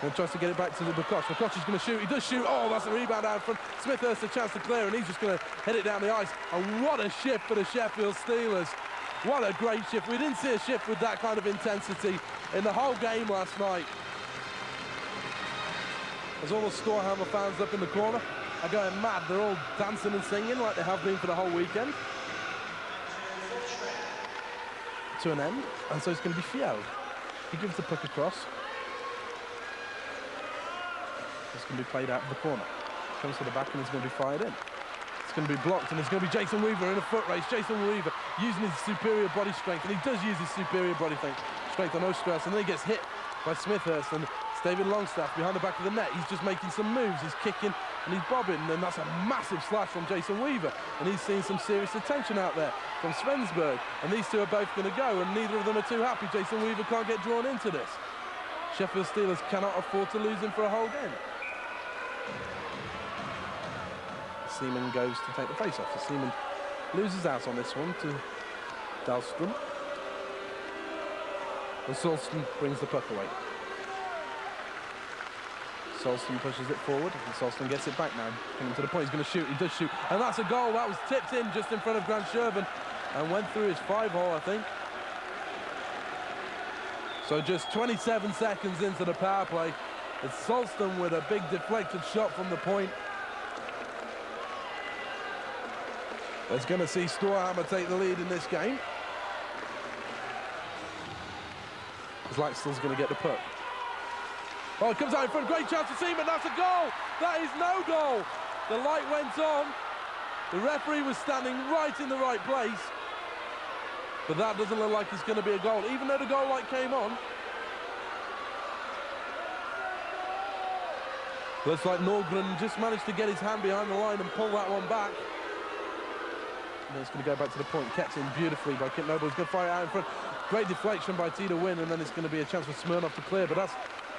And tries to get it back to the McCosh. McCosh is going to shoot. He does shoot. Oh, that's a rebound out in front. Smithhurst a chance to clear, and he's just going to hit it down the ice. And what a shift for the Sheffield Steelers. What a great shift. We didn't see a shift with that kind of intensity in the whole game last night. There's all the Storhammer fans up in the corner are going mad. They're all dancing and singing like they have been for the whole weekend. To an end, and so it's going to be Fjeld. He gives the puck across. It's going to be played out of the corner. Comes to the back and it's going to be fired in. It's going to be blocked, and it's going to be Jason Weaver in a foot race. Jason Weaver using his superior body strength, and he does use his superior body strength on Ostras, and then he gets hit by Smithhurst, and it's David Longstaff behind the back of the net. He's just making some moves. He's kicking and he's bobbing, and that's a massive slash from Jason Weaver, and he's seeing some serious attention out there from Svensberg, and these two are both going to go, and neither of them are too happy. Jason Weaver can't get drawn into this. Sheffield Steelers cannot afford to lose him for a whole game. Seaman goes to take the face-off. So Seaman loses out on this one to Dahlstrom. And Solston brings the puck away. Solston pushes it forward, and Solston gets it back now. Coming to the point, he's going to shoot. He does shoot, and that's a goal. That was tipped in just in front of Grant Shervin and went through his 5-hole, I think. So just 27 seconds into the power play, it's Solston with a big deflected shot from the point. It's going to see Storhammer take the lead in this game. As Laxton's going to get the puck. Oh, it comes out in front. Great chance for Seaman. That's a goal. That is no goal. The light went on. The referee was standing right in the right place. But that doesn't look like it's going to be a goal, even though the goal light came on. Looks like Norgren just managed to get his hand behind the line and pull that one back. And it's going to go back to the point. Kept in beautifully by Kip Noble. He's going to fire it out in front. Great deflection by Tida Wynn, and then it's going to be a chance for Smirnoff to clear, but that's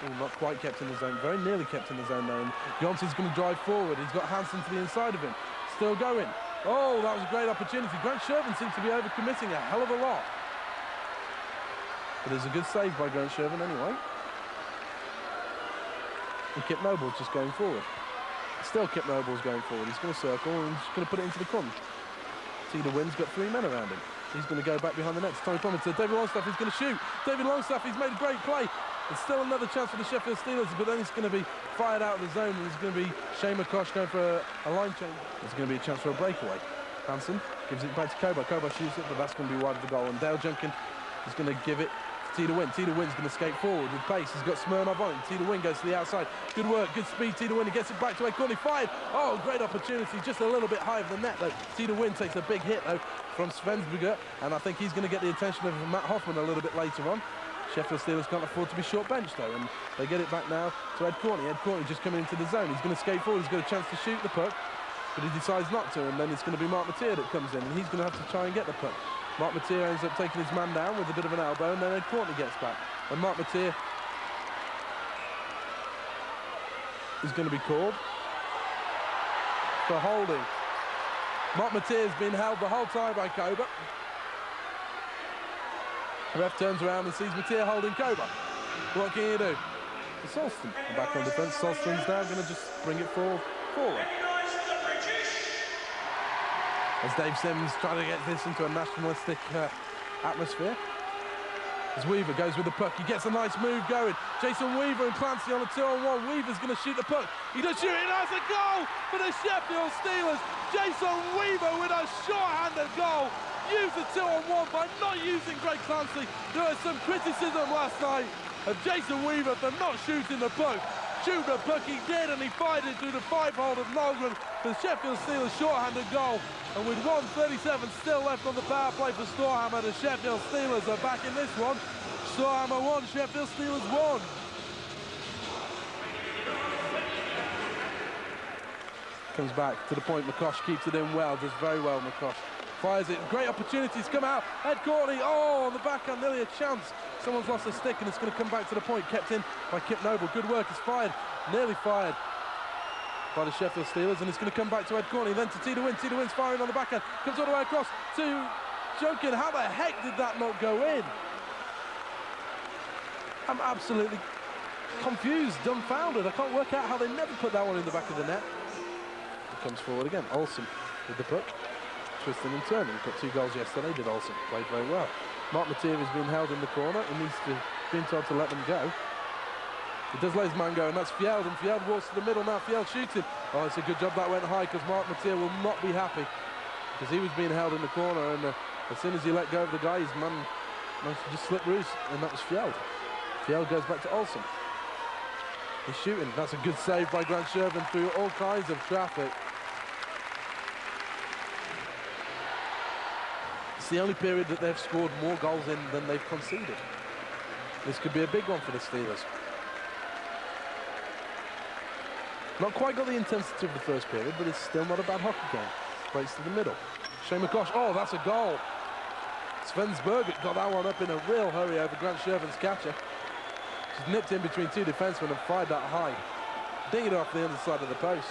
Oh, not quite kept in the zone, very nearly kept in the zone though. And Johnson's going to drive forward. He's got Hansen to the inside of him. Still going. Oh, that was a great opportunity. Grant Shervin seems to be overcommitting a hell of a lot. But there's a good save by Grant Shervin anyway. And Kip Noble's just going forward. Still Kip Noble's going forward. He's going to circle and he's going to put it into the corner. Teeter Wynn's got 3 men around him. He's going to go back behind the net. Tommy Plummer to David Longstaff. He's going to shoot. David Longstaff, he's made a great play. There's still another chance for the Sheffield Steelers, but then it's going to be fired out of the zone, and there's going to be Shane McCosh going for a line change. There's going to be a chance for a breakaway. Hansen gives it back to Koba. Koba shoots it, but that's going to be wide of the goal. And Dale Junkin is going to give it to Teeter Wynn. Teeter Wynn's going to skate forward with pace. He's got Smirnov on it. Teeter Wynn goes to the outside. Good work, good speed. Teeter Wynn, he gets it back to Ed Courtney. Fired. Oh, great opportunity. Just a little bit high of the net, though. Teeter Wynn takes a big hit, though, from Svensberger, and I think he's going to get the attention of Matt Hoffman a little bit later on. Sheffield Steelers can't afford to be short benched though, and they get it back now to Ed Courtney. Ed Courtney just coming into the zone. He's going to skate forward. He's got a chance to shoot the puck, but he decides not to, and then it's going to be Mark Mateer that comes in, and he's going to have to try and get the puck. Mark Mateer ends up taking his man down with a bit of an elbow, and then Ed Courtney gets back. And Mark Mateer is going to be called for holding. Mark Mateer has been held the whole time by Koba. The ref turns around and sees Mateer holding Koba. What can you do? Solston back on defence. Solston's now going to just bring it forward. As Dave Sims trying to get this into a nationalistic atmosphere. As Weaver goes with the puck, he gets a nice move going. Jason Weaver and Clancy on a 2-on-1. Weaver's going to shoot the puck. He does shoot it, that's a goal for the Sheffield Steelers. Jason Weaver with a short-handed goal. Used the 2-on-1 by not using Greg Clancy. There was some criticism last night of Jason Weaver for not shooting the puck. Shoot the puck he did, and he fired it through the 5-hole of Nolgren for the Sheffield Steelers short-handed goal. And with 1:37 still left on the power play for Storhammer, the Sheffield Steelers are back in this one. Storhammer 1, Sheffield Steelers 1. Comes back to the point. McCosh keeps it in well, does very well, McCosh. Fires it, great opportunities come out. Ed Courtney, oh, on the backhand, nearly a chance. Someone's lost a stick and it's going to come back to the point. Kept in by Kip Noble. Good work, it's fired, nearly fired by the Sheffield Steelers, and it's going to come back to Ed Courtney, then to Teeter Wynn. Teeter Wynn's firing on the backhand, comes all the way across to Junkin. How the heck did that not go in? I'm absolutely confused, dumbfounded. I can't work out how they never put that one in the back of the net. It comes forward again. Olsen with the puck. Twisting and turning. Got 2 goals yesterday, did Olsen. Played very well. Mark Mateer has been held in the corner. He needs to be told to let them go. He does let his man go, and that's Fjeld, and Fjeld walks to the middle now. Fjeld shoots him. Oh, it's a good job that went high, because Mark Mateer will not be happy, because he was being held in the corner, and as soon as he let go of the guy, his man managed to just slip loose, and that was Fjeld. Fjeld goes back to Olsen. He's shooting. That's a good save by Grant Shervin through all kinds of traffic. It's the only period that they've scored more goals in than they've conceded. This could be a big one for the Steelers. Not quite got the intensity of the first period, but it's still not a bad hockey game. Breaks to the middle. Shane McCosh, oh, that's a goal. Svensberger got that one up in a real hurry over Grant Shervin's catcher. She's nipped in between 2 defensemen and fired that high. Ding it off the underside of the post.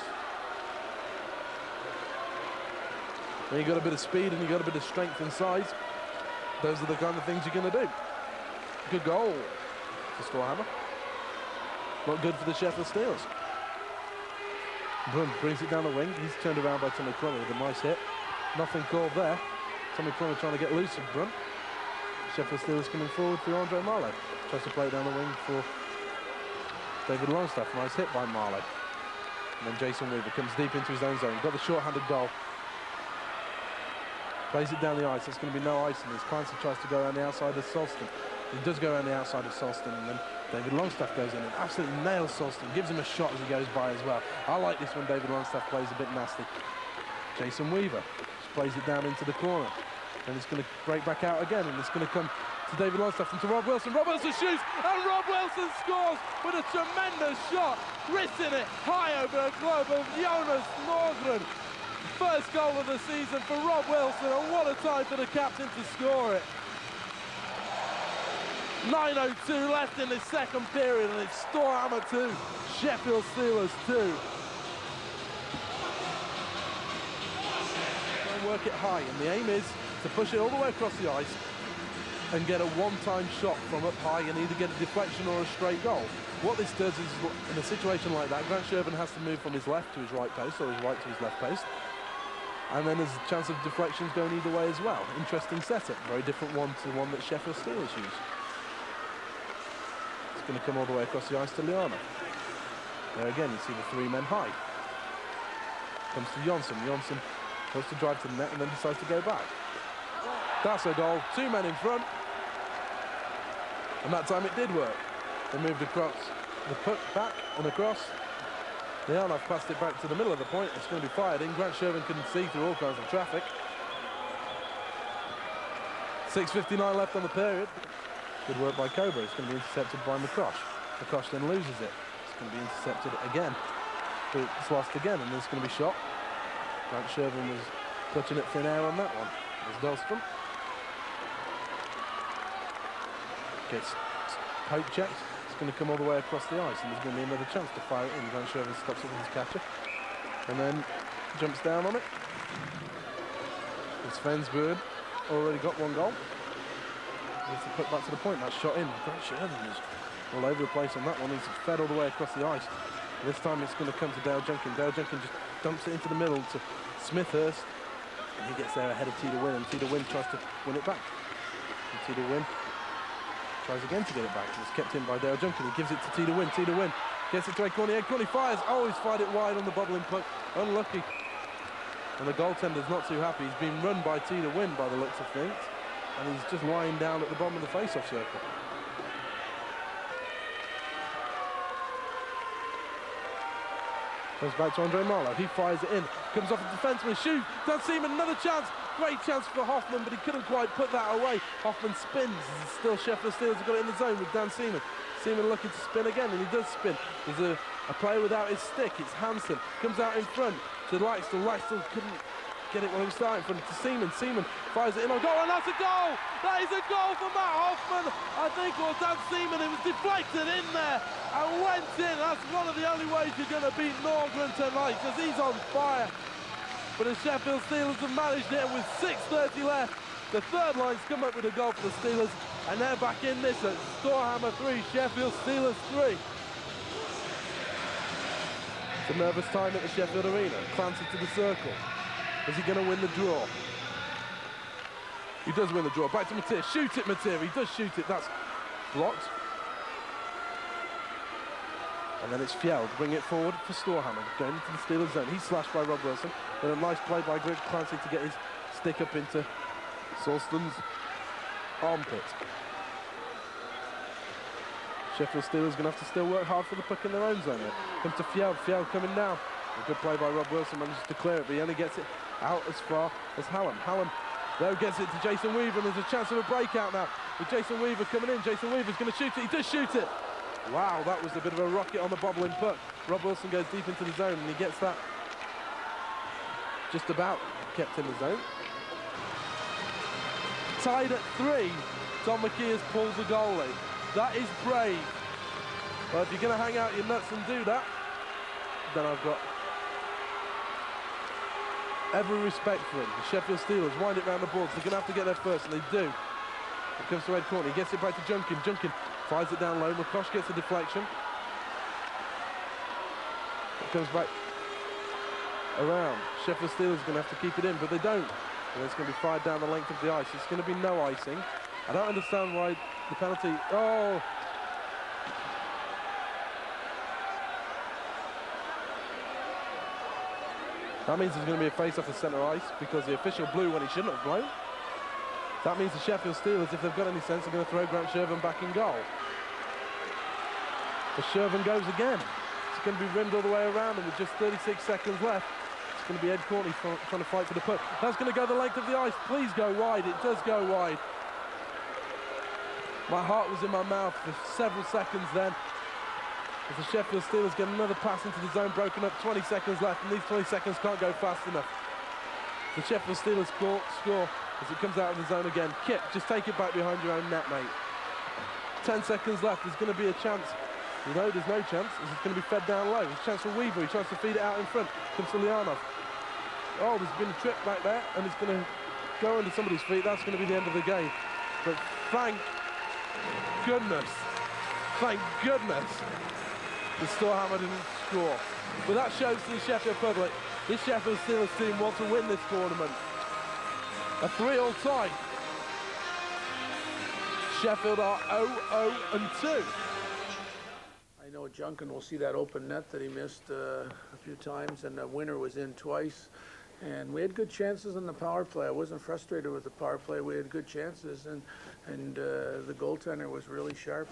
When you've got a bit of speed and you've got a bit of strength and size, those are the kind of things you're going to do. Good goal for Storhammer. Not good for the Sheffield Steelers. Brun brings it down the wing. He's turned around by Tommy Plummer with a nice hit. Nothing called there. Tommy Plummer trying to get loose of Brun. Sheffield Steelers coming forward through Andre Marlowe. Tries to play it down the wing for David Longstaff. Nice hit by Marlowe. And then Jason Weaver comes deep into his own zone. Got the short-handed goal. Plays it down the ice. There's going to be no ice in this. Clancy tries to go around the outside of Solston. He does go around the outside of Solston, and then David Longstaff goes in and absolutely nails Solston. Gives him a shot as he goes by as well. I like this when David Longstaff plays a bit nasty. Jason Weaver just plays it down into the corner. And it's going to break back out again, and it's going to come to David Longstaff and to Rob Wilson. Rob Wilson shoots, and Rob Wilson scores with a tremendous shot. Wristing it high over the glove of Jonas Nordgren. First goal of the season for Rob Wilson, and what a time for the captain to score it. 9:02 left in the second period, and it's Storhammer 2, Sheffield Steelers 2. Work it high, and the aim is to push it all the way across the ice and get a one-time shot from up high and either get a deflection or a straight goal. What this does is, in a situation like that, Grant Shervin has to move from his left to his right post or his right to his left post, and then there's a chance of deflections going either way as well. Interesting setup, very different one to the one that Sheffield Steelers use. It's going to come all the way across the ice to Liana. There again, you see the three men high. Comes to Jonsson. Jonsson goes to drive to the net and then decides to go back. That's a goal. Two men in front. And that time it did work. They moved across the puck back and across. Lianov passed it back to the middle of the point. It's going to be fired in. Grant Shervin couldn't see through all kinds of traffic. 6:59 left on the period. Good work by Cobra. It's going to be intercepted by McCosh. McCosh then loses it. It's going to be intercepted again. But it's lost again, and it's going to be shot. Grant Shervin was clutching at thin air on that one. There's Dahlstrom. Gets poke checked. It's going to come all the way across the ice, and there's going to be another chance to fire it in. Grant Shervin stops it with his catcher, and then jumps down on it. And Svensburg already got one goal. Gets the puck back to the point. That's shot in. Grant Shervin was all over the place on that one. He's fed all the way across the ice. This time it's going to come to Dale Junkin. Dale Junkin just dumps it into the middle to Smithhurst, and he gets there ahead of Tita Wynn, and Tita Wynn tries to win it back. And Tita Wynn tries again to get it back. It's kept in by Dale Junkin. He gives it to Tita Wynn. Tita Wynn gets it to Ed Corney. Ed Corney fires. Oh, he's fired it wide on the bobbling puck. Unlucky. And the goaltender's not too happy. He's been run by Tita Wynn by the looks of things, and he's just lying down at the bottom of the face-off circle. Comes back to Andre Marlowe. He fires it in. Comes off the defenseman. Shoot. Dan Seaman, another chance. Great chance for Hoffman, but he couldn't quite put that away. Hoffman spins. Still Sheffield Steelers have got it in the zone with Dan Seaman. Seaman looking to spin again, and he does spin. There's a player without his stick. It's Hansen. Comes out in front to Lightstill. Lightstill couldn't get it when he was starting in front to Seaman. Seaman fires it in on goal, and that's a goal! That is a goal for Matt Hoffman, I think, or Dan Seaman. It was deflected in there and went in. That's one of the only ways you're going to beat Norgren tonight, because he's on fire. But the Sheffield Steelers have managed it with 6:30 left. The third line's come up with a goal for the Steelers, and they're back in this at Storhammer 3, Sheffield Steelers 3. It's a nervous time at the Sheffield Arena. Clancy to the circle. Is he going to win the draw? He does win the draw. Back to Mateer. Shoot it, Mateer. He does shoot it. That's blocked. And then it's Fjeld. Bring it forward for Storhammer. Going into the Steelers zone. He's slashed by Rob Wilson. Then a nice play by Greg Clancy to get his stick up into Sulston's armpit. Sheffield Steelers going to have to still work hard for the puck in their own zone here. Come to Fjeld. Fjeld coming down. A good play by Rob Wilson. Manages to clear it, but he only gets it out as far as Hallam. Hallam, though, gets it to Jason Weaver, and there's a chance of a breakout now. With Jason Weaver coming in. Jason Weaver's going to shoot it. He does shoot it. Wow, that was a bit of a rocket on the bobbling puck. Rob Wilson goes deep into the zone, and he gets that just about kept in the zone. Tied at 3. Tom McKeers pulls the goalie. That is brave. Well, if you're going to hang out your nuts and do that, then I've got every respect for him. The Sheffield Steelers wind it round the boards. They're going to have to get there first, and they do. It comes to Ed Courtney. He gets it back to Junkin. Junkin fires it down low. McCosh gets a deflection. It comes back around. Sheffield Steelers are going to have to keep it in, but they don't. And it's going to be fired down the length of the ice. It's going to be no icing. I don't understand why the penalty... Oh! That means there's going to be a face-off the centre ice because the official blew when he shouldn't have blown. That means the Sheffield Steelers, if they've got any sense, are going to throw Grant Shervin back in goal. The Shervin goes again. It's going to be rimmed all the way around, and with just 36 seconds left, it's going to be Ed Courtney trying to fight for the puck. That's going to go the length of the ice. Please go wide. It does go wide. My heart was in my mouth for several seconds then. As the Sheffield Steelers get another pass into the zone, broken up, 20 seconds left, and these 20 seconds can't go fast enough. The Sheffield Steelers score as it comes out of the zone again. Kip, just take it back behind your own net, mate. 10 seconds left. There's going to be a chance. No, there's no chance. It's going to be fed down low. There's a chance for Weaver. He tries to feed it out in front. Comes to Lianov. Oh, there's been a trip back there, and it's going to go under somebody's feet. That's going to be the end of the game. But thank goodness, the Storhammer didn't score. But that shows to the Sheffield public, this Sheffield Steelers team want to win this tournament. A 3-all tie. Sheffield are 0-0-2. I know Junkin will see that open net that he missed a few times, and the winner was in twice. And we had good chances in the power play. I wasn't frustrated with the power play. We had good chances, and the goaltender was really sharp.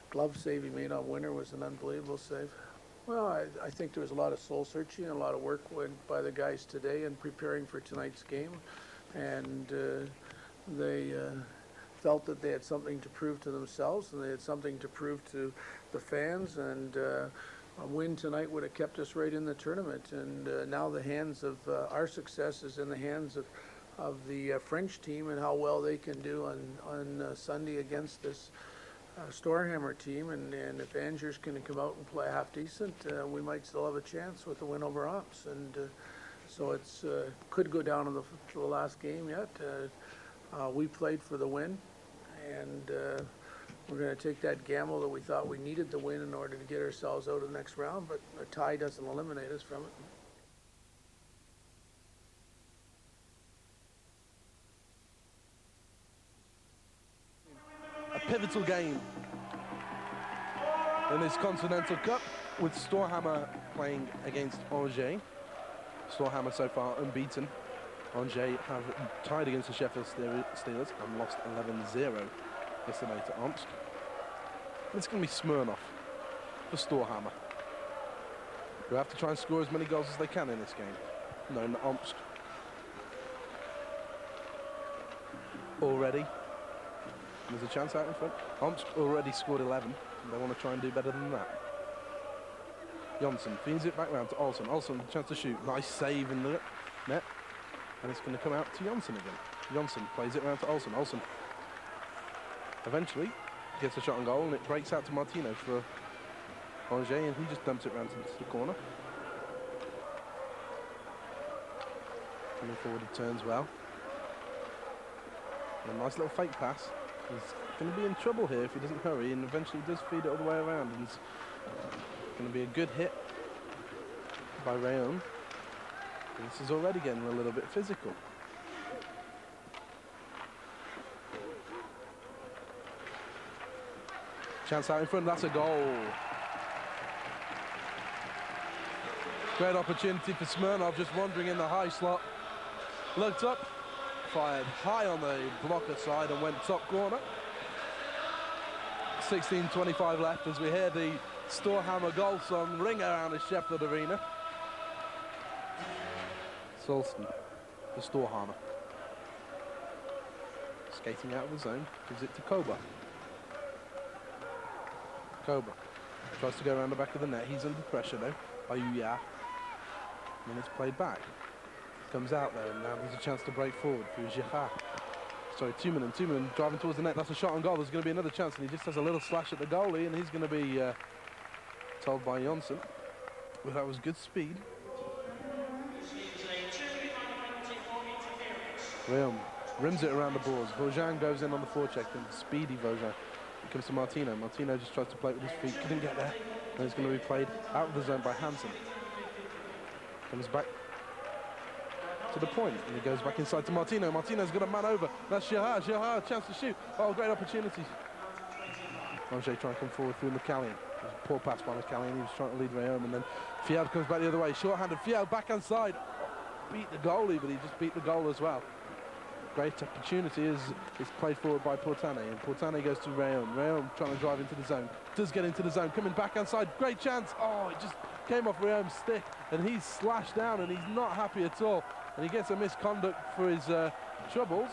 Glove save he made on winner was an unbelievable save. Well, I think there was a lot of soul searching and a lot of work by the guys today in preparing for tonight's game, and they felt that they had something to prove to themselves, and they had something to prove to the fans, and a win tonight would have kept us right in the tournament. And now the hands of our success is in the hands of the French team and how well they can do on Sunday against this Storhammer team. And if Angers can come out and play half decent, we might still have a chance with the win over Ops. And so it's could go down to the last game yet. We played for the win, and we're going to take that gamble that we thought we needed to win in order to get ourselves out of the next round, but a tie doesn't eliminate us from it. A pivotal game in this Continental Cup with Storhammer playing against Angers. Storhammer so far unbeaten. Angers have tied against the Sheffield Steelers and lost 11-0 yesterday to Omsk. It's going to be Smirnov for Storhammer, who have to try and score as many goals as they can in this game. Known to Omsk already. There's a chance out in front. Omsk already scored 11. They want to try and do better than that. Jonsson feeds it back round to Olsen. Olsen, chance to shoot. Nice save in the net. And it's going to come out to Jonsson again. Jonsson plays it round to Olsen. Olsen eventually gets a shot on goal, and it breaks out to Martino for Angers, and he just dumps it round into the corner. Coming forward, he turns well. A nice little fake pass. He's going to be in trouble here if he doesn't hurry, and eventually does feed it all the way around. And it's going to be a good hit by Rayon. And this is already getting a little bit physical. Chance out in front, that's a goal. Great opportunity for Smirnov, just wandering in the high slot. Looked up, fired high on the blocker side and went top corner. 16:25 left as we hear the Storhammer goal song ring around the Sheffield Arena. Solsten for Storhammer. Skating out of the zone, gives it to Koba. Koba tries to go around the back of the net. He's under pressure though by Uya. And it's played back. Comes out there, and now there's a chance to break forward for Girard. Sorry, Tumanen driving towards the net. That's a shot on goal. There's going to be another chance, and he just has a little slash at the goalie, and he's going to be told by Jonsson. Well, that was good speed. Real rims it around the boards. Vosjan goes in on the forecheck, and speedy Vosjan. It comes to Martino. Martino just tries to play it with his feet, couldn't get there. And it's going to be played out of the zone by Hansen. Comes back to the point, and he goes back inside to Martino. Martino's got a man over. That's Girard. Girard, chance to shoot. Oh, great opportunity. Angers trying to come forward through McCallion. A poor pass by McCallion. He was trying to lead Rayom, and then Field comes back the other way. Short-handed. Field back inside. Beat the goalie, but he just beat the goal as well. Great opportunity is played forward by Portane, and Portane goes to Rayom. Rayom trying to drive into the zone. Does get into the zone. Coming back inside. Great chance. Oh, it just came off Rayom's stick, and he's slashed down, and he's not happy at all. And he gets a misconduct for his troubles.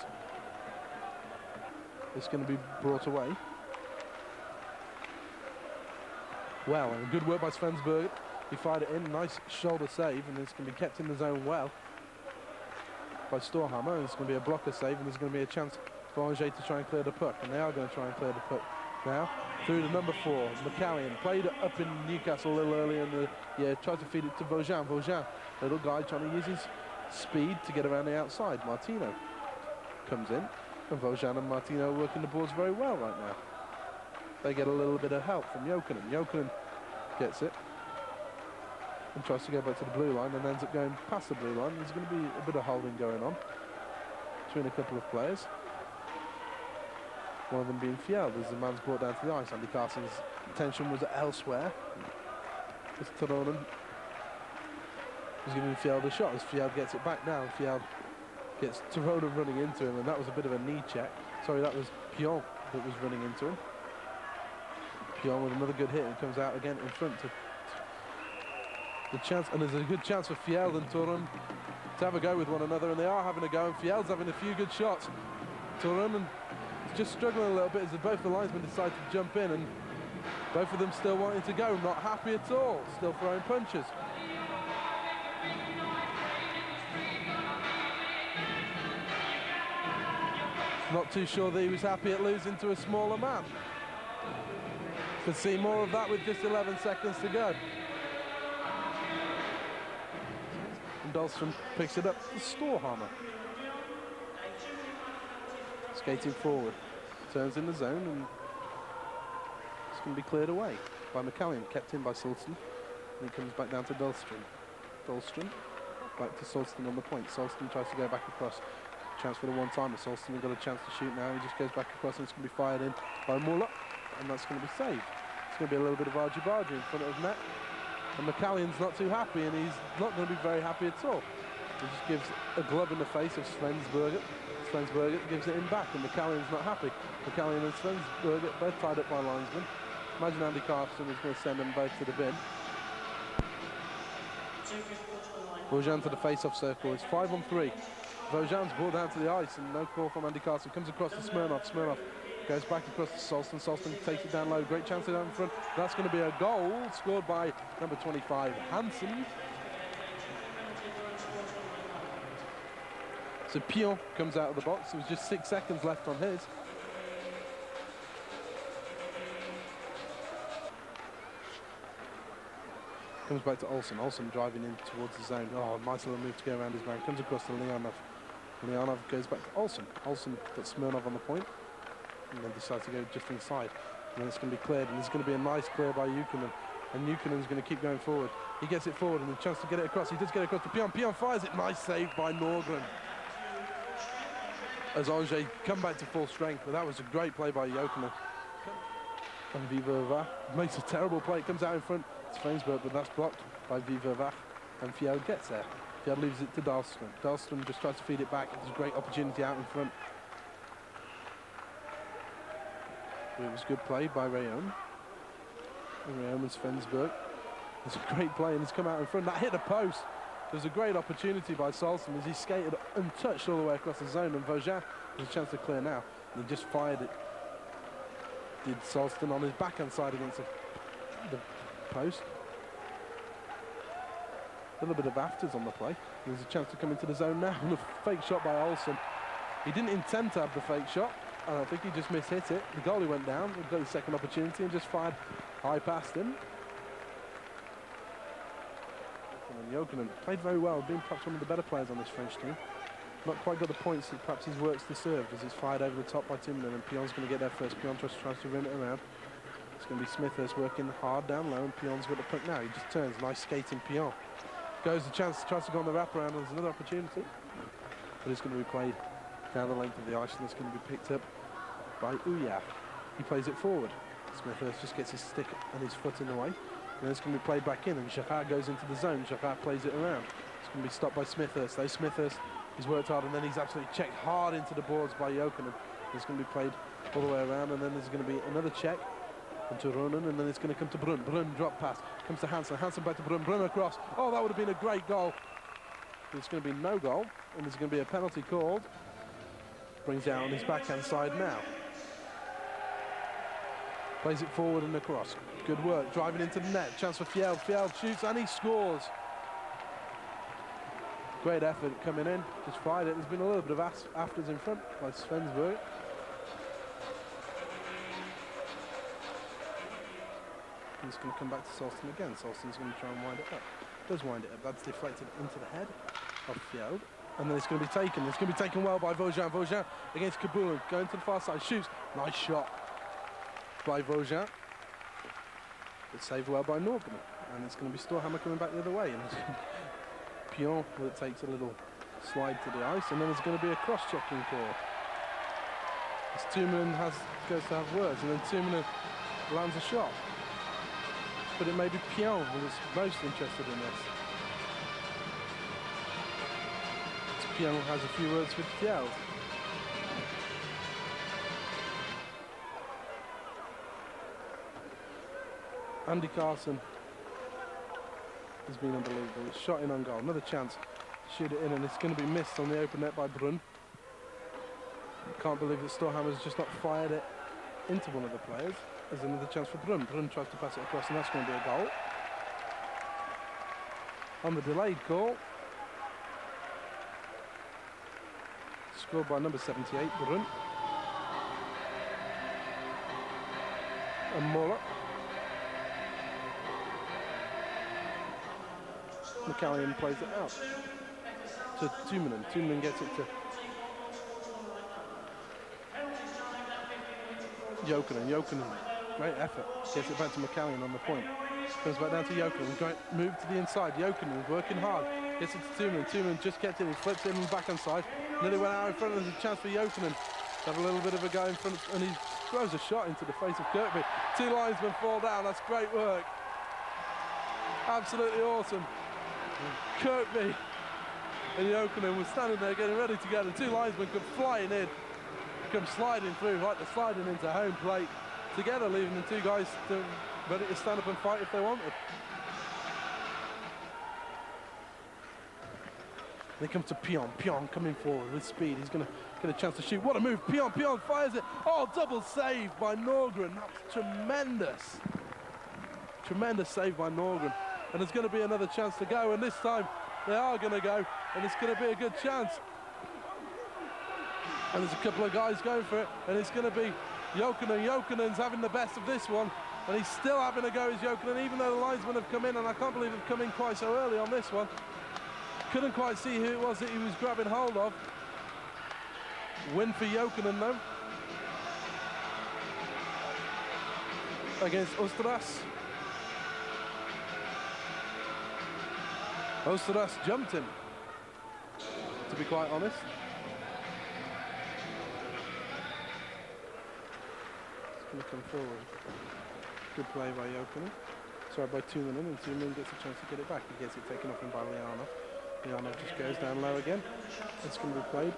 It's going to be brought away. Well, and good work by Svensberg. He fired it in, nice shoulder save, and it's going to be kept in the zone well by Storhammer. And it's going to be a blocker save, and there's going to be a chance for Angers to try and clear the puck, and they are going to try and clear the puck Now, through to number 4, McCallion. Played up in Newcastle a little earlier in the year, tried to feed it to Vosjan. Vosjan, little guy trying to use his speed to get around the outside. Martino comes in, and Vosjan and Martino are working the boards very well right now. They get a little bit of help from Jokinen. Jokinen gets it and tries to go back to the blue line and ends up going past the blue line. There's going to be a bit of holding going on between a couple of players. One of them being Fjeld as the man's brought down to the ice. Andy Carson's attention was elsewhere. As Turunen was giving Fjeld a shot as Fjeld gets it back now. Fjeld gets Turunen running into him, and that was a bit of a knee check. Sorry, that was Pion that was running into him. Pion with another good hit and comes out again in front to the chance, and there's a good chance for Fjeld and Turunen to have a go with one another, and they are having a go, and Fjeld's having a few good shots. Turunen just struggling a little bit as both the linesmen decide to jump in, and both of them still wanting to go, not happy at all, still throwing punches. Not too sure that he was happy at losing to a smaller man. Could see more of that with just 11 seconds to go. And Dahlstrom picks it up to Storhammer. Skating forward, turns in the zone, and it's going to be cleared away by McCallion, kept in by Solston, and it comes back down to Dahlstrom. Dahlstrom back to Solston on the point. Solston tries to go back across. Chance for the one-timer. Solston has got a chance to shoot now. He just goes back across, and it's going to be fired in by Muller, and that's going to be saved. It's going to be a little bit of argy-bargy in front of net, and McCallion's not too happy, and he's not going to be very happy at all. He just gives a glove in the face of Svensberger. Svensberger gives it in back, and McCallion's not happy. McCallion and Svensberger both tied up by linesmen. Imagine Andy Carson is going to send them both to the bin. Vosjan to the face-off circle. It's 5-on-3. Vosjan's brought down to the ice, and no call from Andy Carson. Comes across to Smirnov. Smirnov goes back across to Solston. Solston takes it down low. Great chance down in front. That's going to be a goal scored by number 25, Hansen. So Pion comes out of the box. There was just 6 seconds left on his. Comes back to Olsen. Olsen driving in towards the zone. Oh, nice little move to go around his man. Comes across to Leonov. Leonov goes back to Olsen. Olsen puts Smirnov on the point, and then decides to go just inside. And then it's going to be cleared, and there's going to be a nice clear by Jukinen. And Jukinen's going to keep going forward. He gets it forward, and a chance to get it across. He does get it across to Pion. Pion fires it. Nice save by Norgren. As Angers come back to full strength, but that was a great play by Jokinen. And Viverva makes a terrible play. It comes out in front. It's Svensberg, but that's blocked by Viverva. And Fjeld gets there. Fjeld leaves it to Dahlstrom. Dahlstrom just tries to feed it back. There's a great opportunity out in front. It was good play by Rayon. And Rayon and Svensberg. It's a great play, and it's come out in front. That hit a post. There's a great opportunity by Solston as he skated untouched all the way across the zone, and Vosjan has a chance to clear now. And he just fired it. Did Solston on his backhand side against the post. A little bit of afters on the play. There's a chance to come into the zone now, and a fake shot by Olsen. He didn't intend to have the fake shot. I think he just mishit it. The goalie went down, got his second opportunity, and just fired high past him. And Jokinen played very well, being perhaps one of the better players on this French team. Not quite got the points that perhaps his works deserved, as it's fired over the top by Timmerman, and Pion's going to get there first. Pion tries to rim it around. It's going to be Smithers working hard down low, and Pion's got the puck now. He just turns, nice skating Pion. Goes the chance, tries to go on the wraparound, and there's another opportunity. But it's going to be played down the length of the ice, and it's going to be picked up by Uya. He plays it forward. Smithers just gets his stick and his foot in the way. And it's going to be played back in, and Gerard goes into the zone. Gerard plays it around. It's going to be stopped by Smithers. Though Smithers, he's worked hard, and then he's absolutely checked hard into the boards by Jokinen. It's going to be played all the way around, and then there's going to be another check into Ronan, and then it's going to come to Brun. Brun drop pass. Comes to Hansen. Hansen back to Brun. Brun across. Oh, that would have been a great goal. It's going to be no goal, and there's going to be a penalty called. Brings it out on his backhand side now. Plays it forward and across. Good work, driving into the net. Chance for Fjeld. Fjeld shoots and he scores. Great effort coming in. Just fired it. There's been a little bit of afters in front by Svensberg. And it's going to come back to Solston again. Solston's going to try and wind it up. Does wind it up. That's deflected into the head of Fjeld. And then it's going to be taken. It's going to be taken well by Vosjan. Vosjan against Kabulin. Going to the far side. Shoots. Nice shot by Vosjan. But saved well by Norgren. And it's going to be Storhammer coming back the other way. And it's Pion that takes a little slide to the ice. And then there's going to be a cross-checking call. As Tumen goes to have words. And then Tumen lands a shot. But it may be Pion who is most interested in this. Pion has a few words with Fjeld. Andy Carson has been unbelievable. It's shot in on goal. Another chance to shoot it in, and it's going to be missed on the open net by Brunn. Can't believe that Storhammer's just not fired it into one of the players. There's another chance for Brunn. Brunn tries to pass it across, and that's going to be a goal. On the delayed call, scored by number 78, Brunn. And Muller. McCallion plays it out to Tuominen. Tuominen gets it to Jokinen. Jokinen, great effort. Gets it back to McCallion on the point. Comes back down to Jokinen. Great move to the inside. Jokinen working hard. Gets it to Tuominen. Tuominen just gets it. He flips it in the backhand side. Nearly went out in front. There's a chance for Jokinen to have a little bit of a go in front, and he throws a shot into the face of Kirkby. Two linesmen fall down. That's great work. Absolutely awesome. Kirkby and Jokinen were standing there getting ready to go. The two linesmen come flying in, come sliding through like they're sliding into home plate together, leaving the two guys ready to stand up and fight if they wanted. They come to Pion. Pion coming forward with speed. He's going to get a chance to shoot. What a move. Pion fires it. Oh, double save by Norgren. That's tremendous. Tremendous save by Norgren. And there's going to be another chance to go. And this time they are going to go. And it's going to be a good chance. And there's a couple of guys going for it. And it's going to be Jokinen. Jokinen's having the best of this one. And he's still having a go as Jokinen, even though the linesmen have come in. And I can't believe they've come in quite so early on this one. Couldn't quite see who it was that he was grabbing hold of. Win for Jokinen though. Against Osteras. Osteras jumped him, to be quite honest. It's going to come forward. Good play by Jokinen. Sorry, by Tuominen, and Tuominen gets a chance to get it back. He gets it taken off him by Lianov. Lianov just goes down low again. It's going to be played.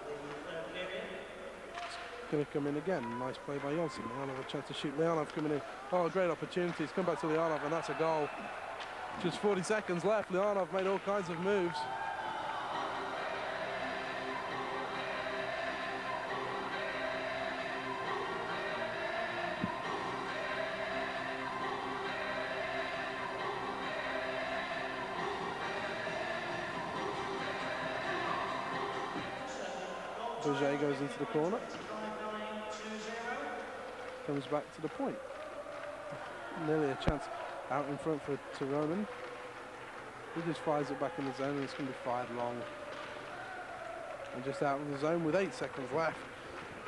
It's going to come in again. Nice play by Jonsson. Lianov a chance to shoot. Lianov coming in. Oh, great opportunity. It's come back to Lianov, and that's a goal. Just 40 seconds left. Lianov made all kinds of moves. Bourget goes into the corner. Comes back to the point. Nearly a chance out in front for Turonen. He just fires it back in the zone, and it's going to be fired long. And just out of the zone with 8 seconds left.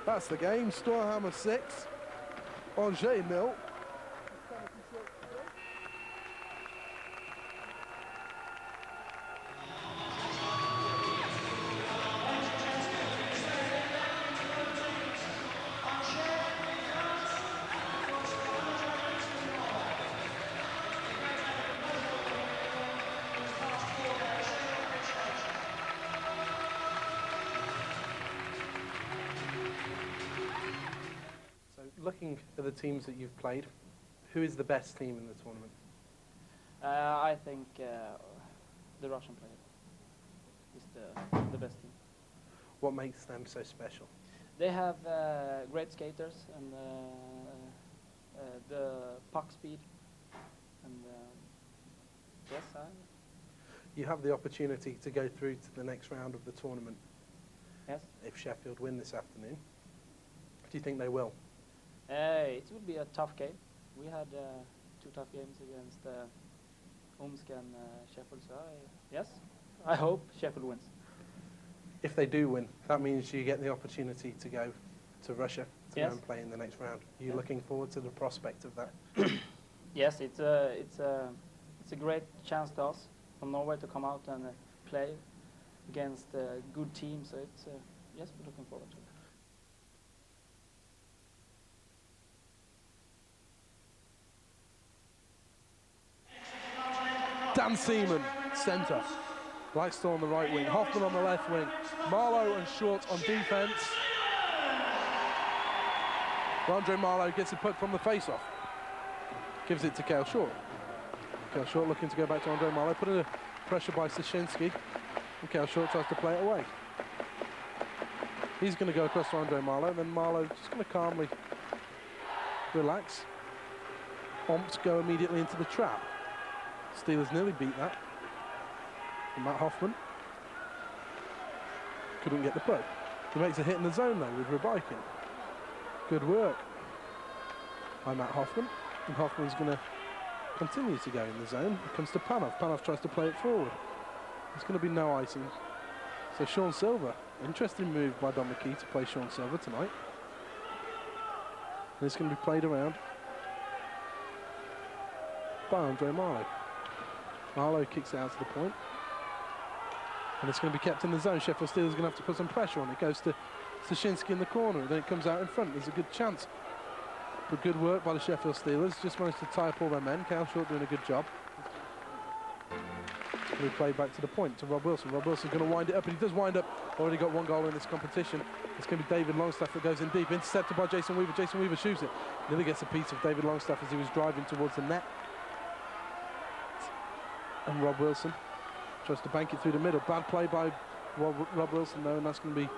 That's the game. Storhammer 6, Angers 0. Looking at the teams that you've played, who is the best team in the tournament? I think the Russian player is the best team. What makes them so special? They have great skaters and the puck speed. And yes, You have the opportunity to go through to the next round of the tournament. Yes. If Sheffield win this afternoon, do you think they will? It will be a tough game. We had two tough games against Omsk and Sheffield. So yes, I hope Sheffield wins. If they do win, that means you get the opportunity to go to Russia to go and play in the next round. Are you looking forward to the prospect of that? Yes, it's a great chance to us from Norway to come out and play against a good team. So it's yes, we're looking forward to it. Dan Seaman, centre. Blackstone on the right wing, Hoffman on the left wing, Marlowe and Short on defence. Andre Marlowe gets the puck from the face-off. Gives it to Cale Short. Cale Short looking to go back to Andre Marlowe, put under pressure by Soshinsky. And Cale Short tries to play it away. He's going to go across to Andre Marlowe, and then Marlowe just going to calmly relax. Omps go immediately into the trap. Steelers nearly beat that. And Matt Hoffman couldn't get the puck. He makes a hit in the zone though with Rybikin. Good work by Matt Hoffman. And Hoffman's going to continue to go in the zone. It comes to Panov. Panov tries to play it forward. There's going to be no icing. So Sean Silver, interesting move by Don McKee to play Sean Silver tonight. And it's going to be played around by Andre Marlowe. Marlowe kicks it out to the point. And it's going to be kept in the zone. Sheffield Steelers are going to have to put some pressure on. It goes to Soshinsky in the corner. Then it comes out in front. There's a good chance. But good work by the Sheffield Steelers. Just managed to tie up all their men. Cale Short doing a good job. It's going to be played back to the point to Rob Wilson. Rob Wilson's going to wind it up, and he does wind up. Already got one goal in this competition. It's going to be David Longstaff that goes in deep. Intercepted by Jason Weaver. Jason Weaver shoots it. Nearly gets a piece of David Longstaff as he was driving towards the net. And Rob Wilson tries to bank it through the middle. Bad play by Rob Wilson though, and that's going to be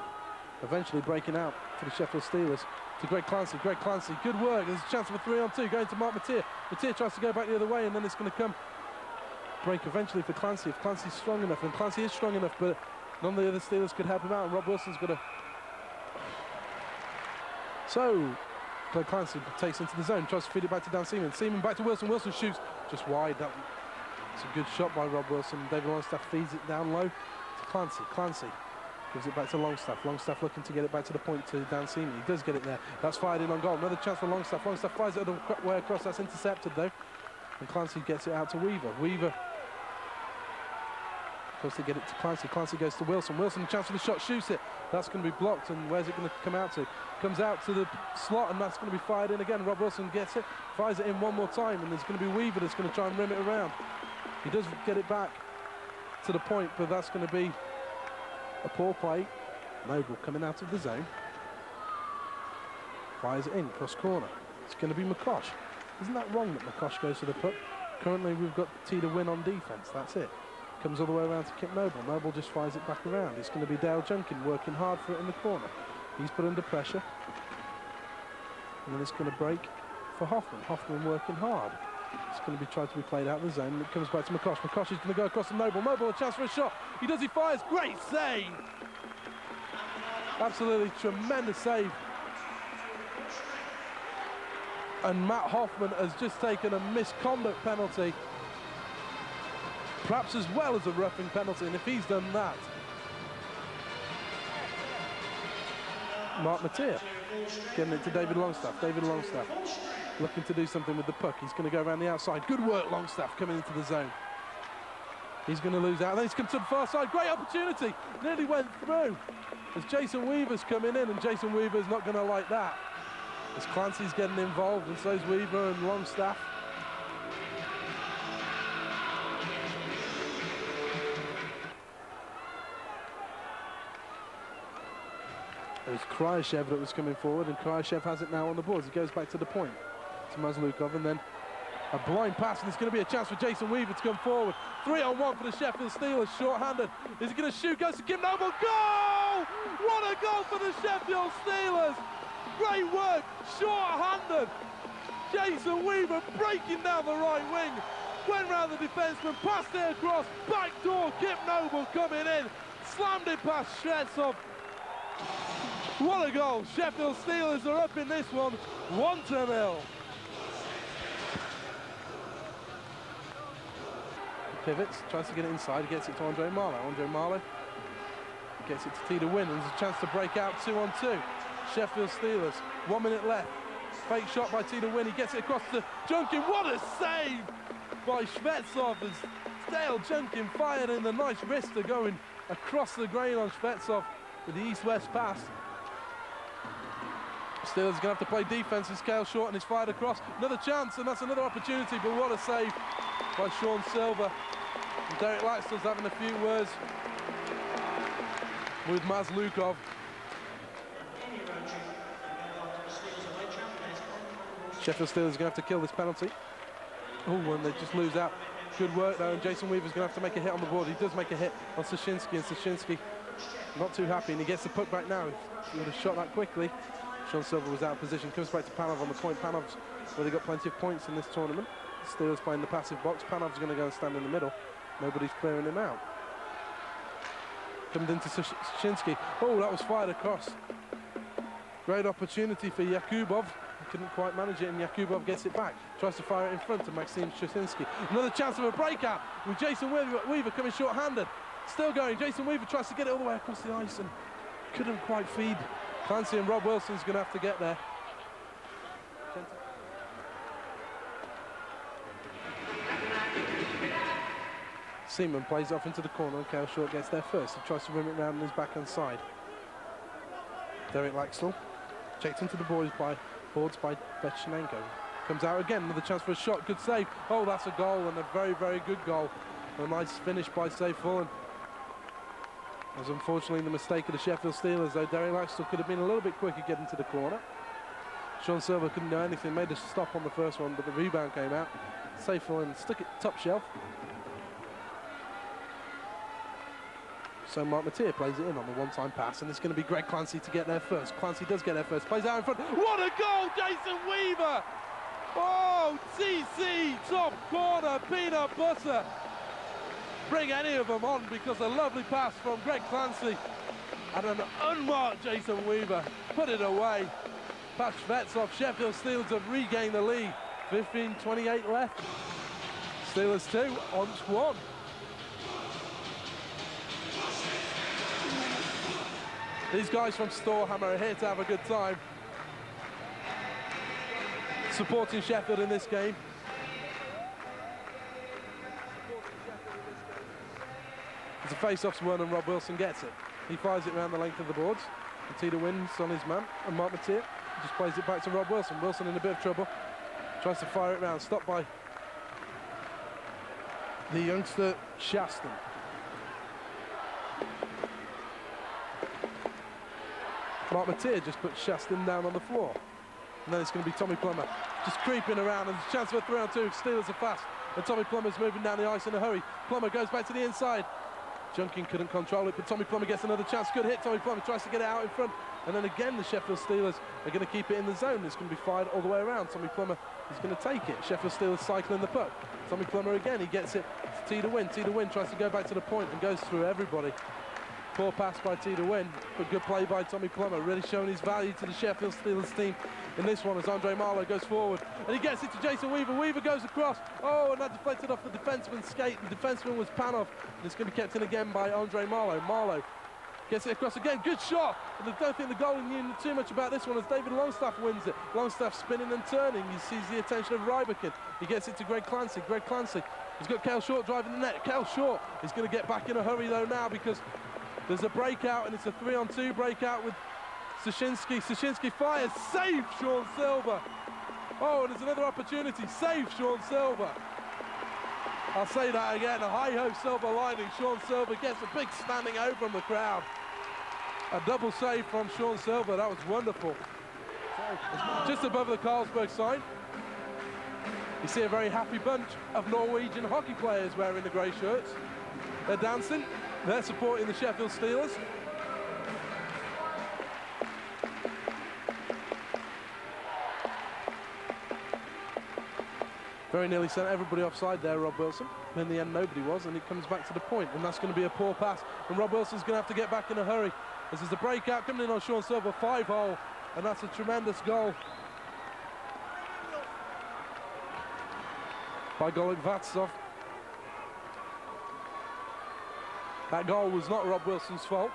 eventually breaking out for the Sheffield Steelers. To Greg Clancy. Greg Clancy, good work. There's a chance for a 3-on-2 going to Mark Mateer. Mateer tries to go back the other way, and then it's going to come break eventually for Clancy if Clancy's strong enough, and Clancy is strong enough, but none of the other Steelers could help him out, and Rob Wilson's got to. So Greg Clancy takes into the zone, tries to feed it back to Dan Seaman. Seaman back to Wilson. Wilson shoots just wide. It's a good shot by Rob Wilson. David Longstaff feeds it down low to Clancy. Clancy gives it back to Longstaff. Longstaff looking to get it back to the point to Dan Seaman. He does get it there. That's fired in on goal. Another chance for Longstaff. Longstaff fires it the way across. That's intercepted though. And Clancy gets it out to Weaver. Weaver tries to get it to Clancy. Clancy goes to Wilson. Wilson, chance for the shot, shoots it. That's going to be blocked. And where's it going to come out to? Comes out to the slot, and that's going to be fired in again. Rob Wilson gets it, fires it in one more time, and there's going to be Weaver that's going to try and rim it around. He does get it back to the point, but that's going to be a poor play. Noble coming out of the zone. Fires it in, cross corner. It's going to be McCosh. Isn't that wrong that McCosh goes to the puck? Currently we've got T to win on defence, that's it. Comes all the way around to Kip Noble. Noble just fires it back around. It's going to be Dale Junkin working hard for it in the corner. He's put under pressure. And then it's going to break for Hoffman. Hoffman working hard. It's going to be tried to be played out of the zone, and it comes back to McCosh. McCosh is going to go across to Noble. Noble, a chance for a shot. He does, he fires. Great save! Absolutely tremendous save. And Matt Hoffman has just taken a misconduct penalty, perhaps as well as a roughing penalty, and if he's done that, Mark Mateer getting it to David Longstaff. David Longstaff looking to do something with the puck. He's going to go around the outside. Good work, Longstaff, coming into the zone. He's going to lose out. Then he's come to the far side. Great opportunity. Nearly went through. As Jason Weaver's coming in, and Jason Weaver's not going to like that. As Clancy's getting involved, and so's Weaver and Longstaff. It was Kryashev that was coming forward, and Kryashev has it now on the boards. He goes back to the point to Mazlukov, and then a blind pass, and there's going to be a chance for Jason Weaver to come forward. 3-on-1 for the Sheffield Steelers, short-handed. Is he going to shoot? Goes to Kim Noble. Goal! What a goal for the Sheffield Steelers! Great work, short-handed. Jason Weaver breaking down the right wing. Went round the defenseman, passed it across, back door, Kip Noble coming in. Slammed it past Shvetsov. What a goal. Sheffield Steelers are up in this one, 1-0. pivots, tries to get it inside, gets it to Andre Marlowe. Andre Marlowe gets it to T to win, and there's a chance to break out 2-on-2. Sheffield Steelers, 1 minute left. Fake shot by T to win, he gets it across to Junkin. What a save by Shvetsov as Dale Junkin fired in the nice wrister going across the grain on Shvetsov with the east-west pass. Steelers are going to have to play defence as Cale Shorten is fired across. Another chance, and that's another opportunity, but what a save by Sean Silver. And Derek Laxtell's having a few words with Maz Lukov. Sheffield Steelers are going to have to kill this penalty. Oh, and they just lose out. Good work though, and Jason Weaver's going to have to make a hit on the board. He does make a hit on Soshinsky, and Soshinsky not too happy, and he gets the puck back now. If he would have shot that quickly, Sean Silver was out of position. Comes back to Panov on the point. Panov's really got plenty of points in this tournament. Steelers playing the passive box. Panov's going to go and stand in the middle. Nobody's clearing him out. Comes into Soshinsky. Oh, that was fired across. Great opportunity for Yakubov. He couldn't quite manage it, and Yakubov gets it back. Tries to fire it in front to Maxim Soshinsky. Another chance of a breakout with Jason Weaver coming short-handed. Still going. Jason Weaver tries to get it all the way across the ice and couldn't quite feed Clancy, and Rob Wilson's going to have to get there. Seaman plays off into the corner, and Cale Short gets there first. He tries to rim it round on his backhand side. Derek Laxtell checked into the boards by Betchenenko. Comes out again, another chance for a shot, good save. Oh, that's a goal, and a very, very good goal. A nice finish by Save Fullen. That was unfortunately the mistake of the Sheffield Steelers, though. Derek Laxtell could have been a little bit quicker getting to the corner. Sean Silver couldn't do anything, made a stop on the first one, but the rebound came out. Save Fullen stuck it top shelf. So Mark Mattia plays it in on the one-time pass, and it's going to be Greg Clancy to get there first. Clancy does get there first, plays out in front. What a goal, Jason Weaver! Oh, TC, top corner, peanut butter. Bring any of them on, because a lovely pass from Greg Clancy and an unmarked Jason Weaver put it away. Past Shvetsov. Sheffield Steelers have regained the lead. 15:28 left. Steelers 2, Ons 1. These guys from Storhammer are here to have a good time, supporting Sheffield in this game. It's a face-off's won, and Rob Wilson gets it. He fires it around the length of the boards. And Tita wins on his man, and Mark Mattia just plays it back to Rob Wilson. Wilson in a bit of trouble. Tries to fire it round, stopped by the youngster Shaston. Mark Mattia just puts Shaston down on the floor. And then it's going to be Tommy Plummer just creeping around, and there's a chance for a 3-on-2. Steelers are fast, and Tommy Plummer's moving down the ice in a hurry. Plummer goes back to the inside. Junkin couldn't control it, but Tommy Plummer gets another chance. Good hit. Tommy Plummer tries to get it out in front, and then again the Sheffield Steelers are going to keep it in the zone. It's going to be fired all the way around. Tommy Plummer is going to take it. Sheffield Steelers cycling the puck. Tommy Plummer again, he gets it to T to win. T to win tries to go back to the point and goes through everybody. Poor pass by T to win, but good play by Tommy Plummer, really showing his value to the Sheffield Steelers team in this one as Andre Marlowe goes forward, and he gets it to Jason Weaver. Weaver goes across, oh, and that deflected off the defenseman's skate. The defenseman was Panov, and it's going to be kept in again by Andre Marlowe. Marlowe gets it across again, good shot, and I don't think the goalie knew too much about this one as David Longstaff wins it. Longstaff spinning and turning, he sees the attention of Ryberkin. He gets it to Greg Clancy. Greg Clancy, he's got Cale Short driving the net. Cale Short is going to get back in a hurry though now, because there's a breakout, and it's a 3-on-2 breakout with Soshinsky. Soshinsky fires, save Sean Silver. Oh, and there's another opportunity, save Sean Silver. I'll say that again, a high-ho Silver lining. Sean Silver gets a big standing O from the crowd. A double save from Sean Silver, that was wonderful. Just above the Carlsberg sign, you see a very happy bunch of Norwegian hockey players wearing the grey shirts. They're dancing. They're supporting the Sheffield Steelers. Very nearly sent everybody offside there, Rob Wilson. In the end, nobody was, and it comes back to the point, and that's going to be a poor pass. And Rob Wilson's going to have to get back in a hurry. This is a breakout coming in on Sean Silver, 5-hole, and that's a tremendous goal by Golub Vatsov. That goal was not Rob Wilson's fault.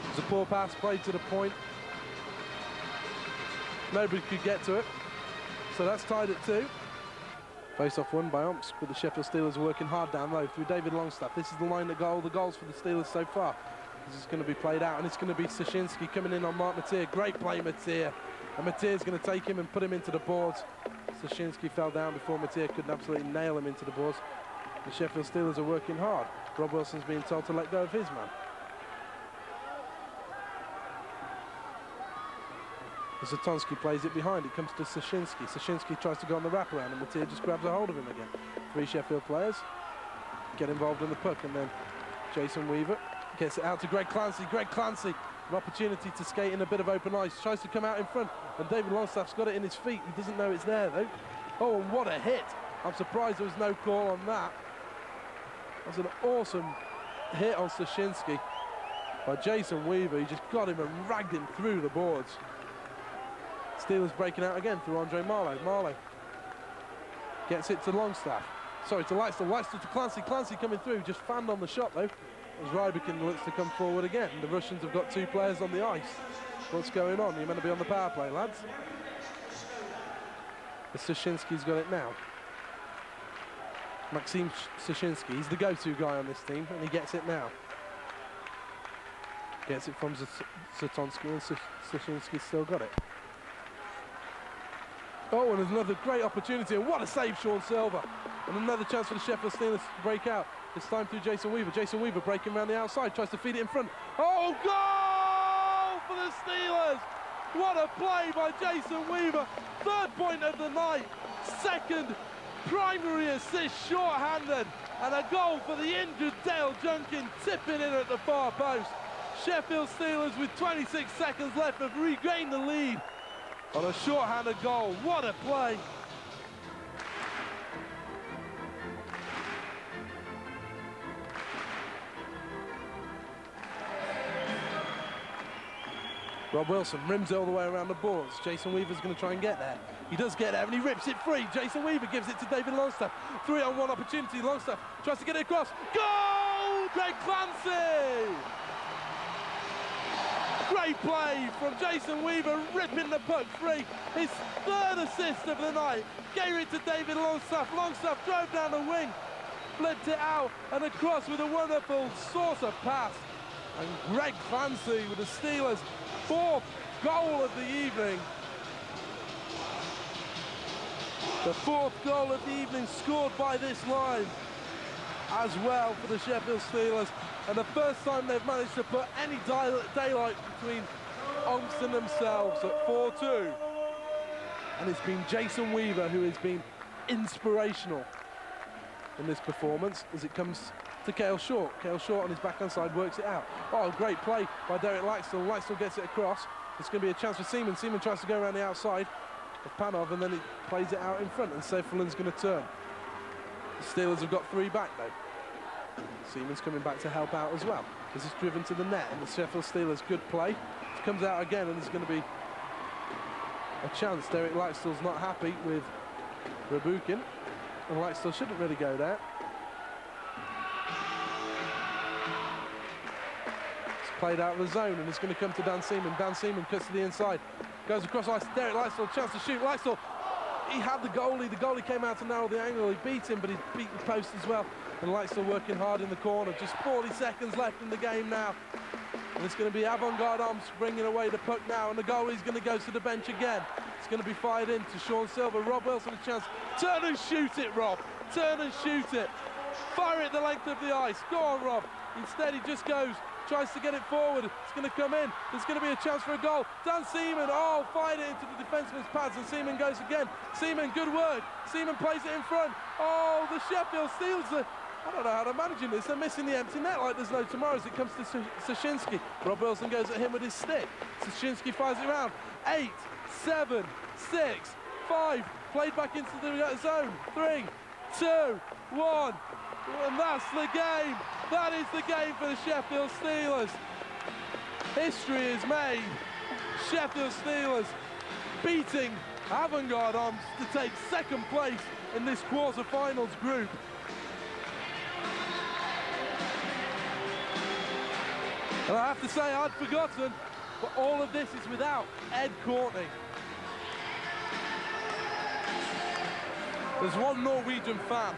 It was a poor pass played to the point. Nobody could get to it. So that's tied at 2. Face-off won by Omsk, but the Sheffield Steelers are working hard down low through David Longstaff. This is the line of goal, the goals for the Steelers so far. This is going to be played out, and it's going to be Soshinsky coming in on Mark Mateer. Great play, Mateer. And Mateer's going to take him and put him into the boards. Soshinsky fell down before Mateer could absolutely nail him into the boards. The Sheffield Steelers are working hard. Rob Wilson's being told to let go of his man. Zatonsky plays it behind. It comes to Soshinsky. Soshinsky tries to go on the wraparound, and Mateer just grabs a hold of him again. 3 Sheffield players get involved in the puck, and then Jason Weaver gets it out to Greg Clancy. Greg Clancy, an opportunity to skate in a bit of open ice. Tries to come out in front, and David Longstaff's got it in his feet. He doesn't know it's there, though. Oh, and what a hit. I'm surprised there was no call on that. That was an awesome hit on Soshinsky by Jason Weaver. He just got him and ragged him through the boards. Steelers breaking out again through Andre Marlowe. Marlowe gets it to Longstaff. Sorry, to Lightstall. Lightstall to Clancy. Clancy coming through, just fanned on the shot though. As Rybikin looks to come forward again. The Russians have got 2 players on the ice. What's going on? You're meant to be on the power play, lads. Soshinsky's got it now. Maxim Soshinsky, he's the go-to guy on this team, and he gets it now. Gets it from Zatonsky, and Soshinsky's still got it. Oh, and another great opportunity, and what a save, Sean Silver. And another chance for the Sheffield Steelers to break out. This time through Jason Weaver. Jason Weaver breaking around the outside, tries to feed it in front. Oh, goal for the Steelers! What a play by Jason Weaver. 3rd point of the night. 2nd primary assist, short-handed. And a goal for the injured Dale Junkin, tipping in at the far post. Sheffield Steelers with 26 seconds left have regained the lead on a short-handed goal. What a play. Rob Wilson rims all the way around the boards. Jason Weaver's going to try and get there. He does get there, and he rips it free. Jason Weaver gives it to David Longstaff. 3-on-1 opportunity. Longstaff tries to get it across. Goal! Greg Clancy! Great play from Jason Weaver, ripping the puck free. His 3rd assist of the night. Gave it to David Longstaff. Longstaff drove down the wing, flipped it out and across with a wonderful saucer pass. And Greg Clancy with the Steelers' 4th goal of the evening. The 4th goal of the evening scored by this line as well for the Sheffield Steelers. And the first time they've managed to put any daylight between Omsk and themselves at 4-2. And it's been Jason Weaver who has been inspirational in this performance as it comes to Cale Short. Cale Short on his backhand side works it out. Oh, great play by Derek Lightstall. Lightstall gets it across. It's going to be a chance for Seaman. Seaman tries to go around the outside of Panov, and then he plays it out in front, and Seifelin's going to turn. The Steelers have got 3 back though. Seaman's coming back to help out as well. This is driven to the net, and the Sheffield Steelers good play. It comes out again, and there's going to be a chance. Derek Lightstall's not happy with Rabukin, and Lightstall shouldn't really go there. It's played out of the zone, and it's going to come to Dan Seaman. Dan Seaman cuts to the inside, goes across ice. Derek Lightstall, chance to shoot. Lightstall, he had the goalie. The goalie came out to narrow the angle. He beat him, but he beat the post as well. And Lightstall working hard in the corner. Just 40 seconds left in the game now. And it's going to be Avantgarde Omsk bringing away the puck now. And the goalie's going to go to the bench again. It's going to be fired in to Sean Silver. Rob Wilson a chance. Turn and shoot it, Rob. Turn and shoot it. Fire it the length of the ice. Go on, Rob. Instead, he just goes, tries to get it forward. It's going to come in. There's going to be a chance for a goal. Dan Seaman, oh, fired it into the defenseman's pads, and Seaman goes again. Seaman, good work. Seaman plays it in front. Oh, the Sheffield Steelers, I don't know how they're managing this. They're missing the empty net like there's no tomorrow as it comes to Soshinsky. Rob Wilson goes at him with his stick. Soshinsky fires it around. 8, 7, 6, 5. Played back into the zone. 3, 2, 1. And that's the game. That is the game for the Sheffield Steelers. History is made. Sheffield Steelers beating Avantgarde Omsk to take 2nd place in this quarter-finals group. And I have to say, I'd forgotten, but all of this is without Ed Courtney. There's one Norwegian fan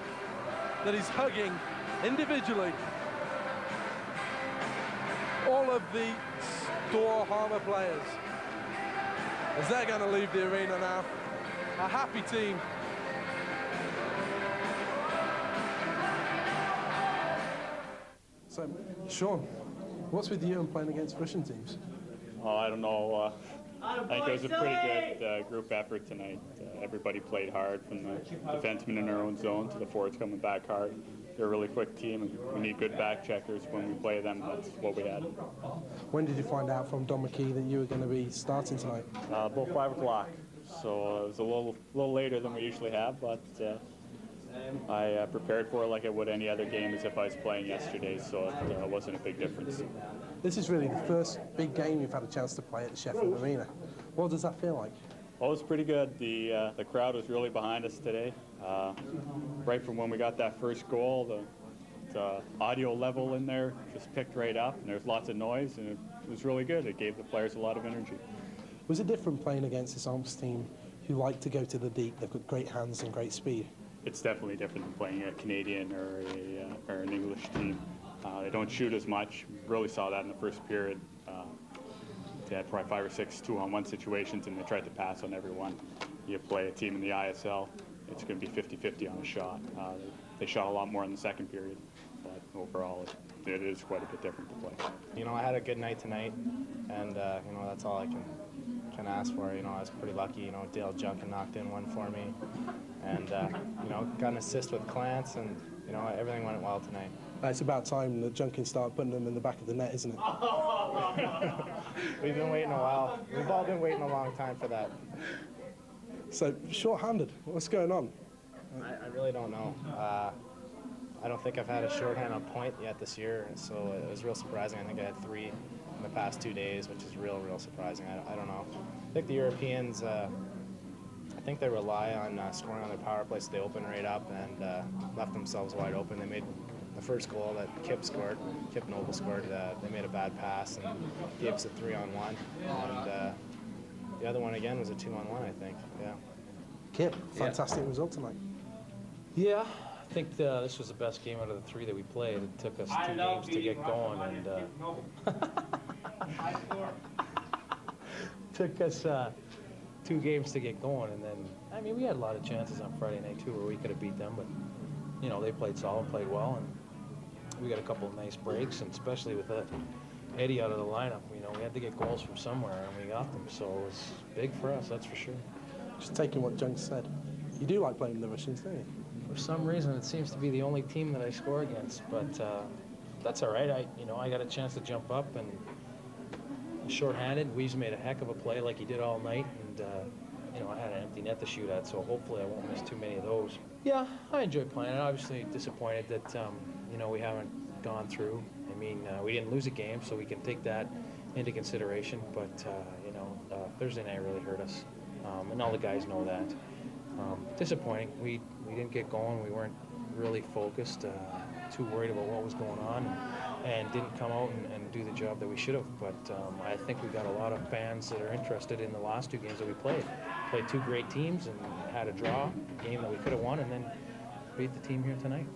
that is hugging individually all of the Storhamar players as they're going to leave the arena now. A happy team. So, Sean, what's with you and playing against Russian teams? Oh, I don't know. I think it was a pretty good group effort tonight. Everybody played hard, from the defensemen in their own zone to the forwards coming back hard. They're a really quick team, and we need good back checkers when we play them. That's what we had. When did you find out from Don McKee that you were going to be starting tonight? About 5 o'clock, so it was a little later than we usually have, but I prepared for it like I would any other game as if I was playing yesterday, so it wasn't a big difference. This is really the first big game you've had a chance to play at the Sheffield Arena. What does that feel like? Well, it was pretty good. The crowd was really behind us today. Right from when we got that first goal, the audio level in there just picked right up, and there's lots of noise, and it was really good. It gave the players a lot of energy. Was it different playing against this Alps team who like to go to the deep? They've got great hands and great speed. It's definitely different than playing a Canadian or an English team. They don't shoot as much. Really saw that in the first period. They had probably 5 or 6 2-on-1 situations, and they tried to pass on every one. You play a team in the ISL, it's going to be 50-50 on a shot. They shot a lot more in the second period, but overall it is quite a bit different to play. You know, I had a good night tonight, and you know, that's all I can ask for. You know, I was pretty lucky. You know, Dale Junkin knocked in one for me, and you know, got an assist with Clance, and you know, everything went well tonight. It's about time that Junkin started putting them in the back of the net, isn't it? We've been waiting a while. We've all been waiting a long time for that. So, short-handed, what's going on? I really don't know. I don't think I've had a shorthanded point yet this year, so it was real surprising. I think I had 3 in the past 2 days, which is real surprising. I don't know. I think the Europeans, I think they rely on scoring on their power play, so they open right up and left themselves wide open. They made the first goal that Kip Noble scored. They made a bad pass and gave us a 3-on-1. And the other one again was a 2-on-1, I think. Yeah. Kip, fantastic result tonight. Yeah, I think this was the best game out of the 3 that we played. It took us 2 games to get going, and took us 2 games to get going, and then I mean we had a lot of chances on Friday night too where we could have beat them, but you know they played solid, played well, and we got a couple of nice breaks, and especially with Eddie out of the lineup, you know we had to get goals from somewhere, and we got them, so it was big for us, that's for sure. Just taking what Junk said, you do like playing the Russians, don't you? For some reason, it seems to be the only team that I score against, but that's all right. I got a chance to jump up, and short-handed. Weaves made a heck of a play like he did all night, and you know I had an empty net to shoot at, so hopefully I won't miss too many of those. Yeah, I enjoy playing it. Obviously disappointed that you know we haven't gone through. I mean, we didn't lose a game, so we can take that into consideration. But you know, Thursday night really hurt us, and all the guys know that. Disappointing. We didn't get going. We weren't really focused. Too worried about what was going on, and didn't come out and do the job that we should have. But I think we got a lot of fans that are interested in the last 2 games that we played. Played 2 great teams and had a draw, a game that we could have won, and then beat the team here tonight.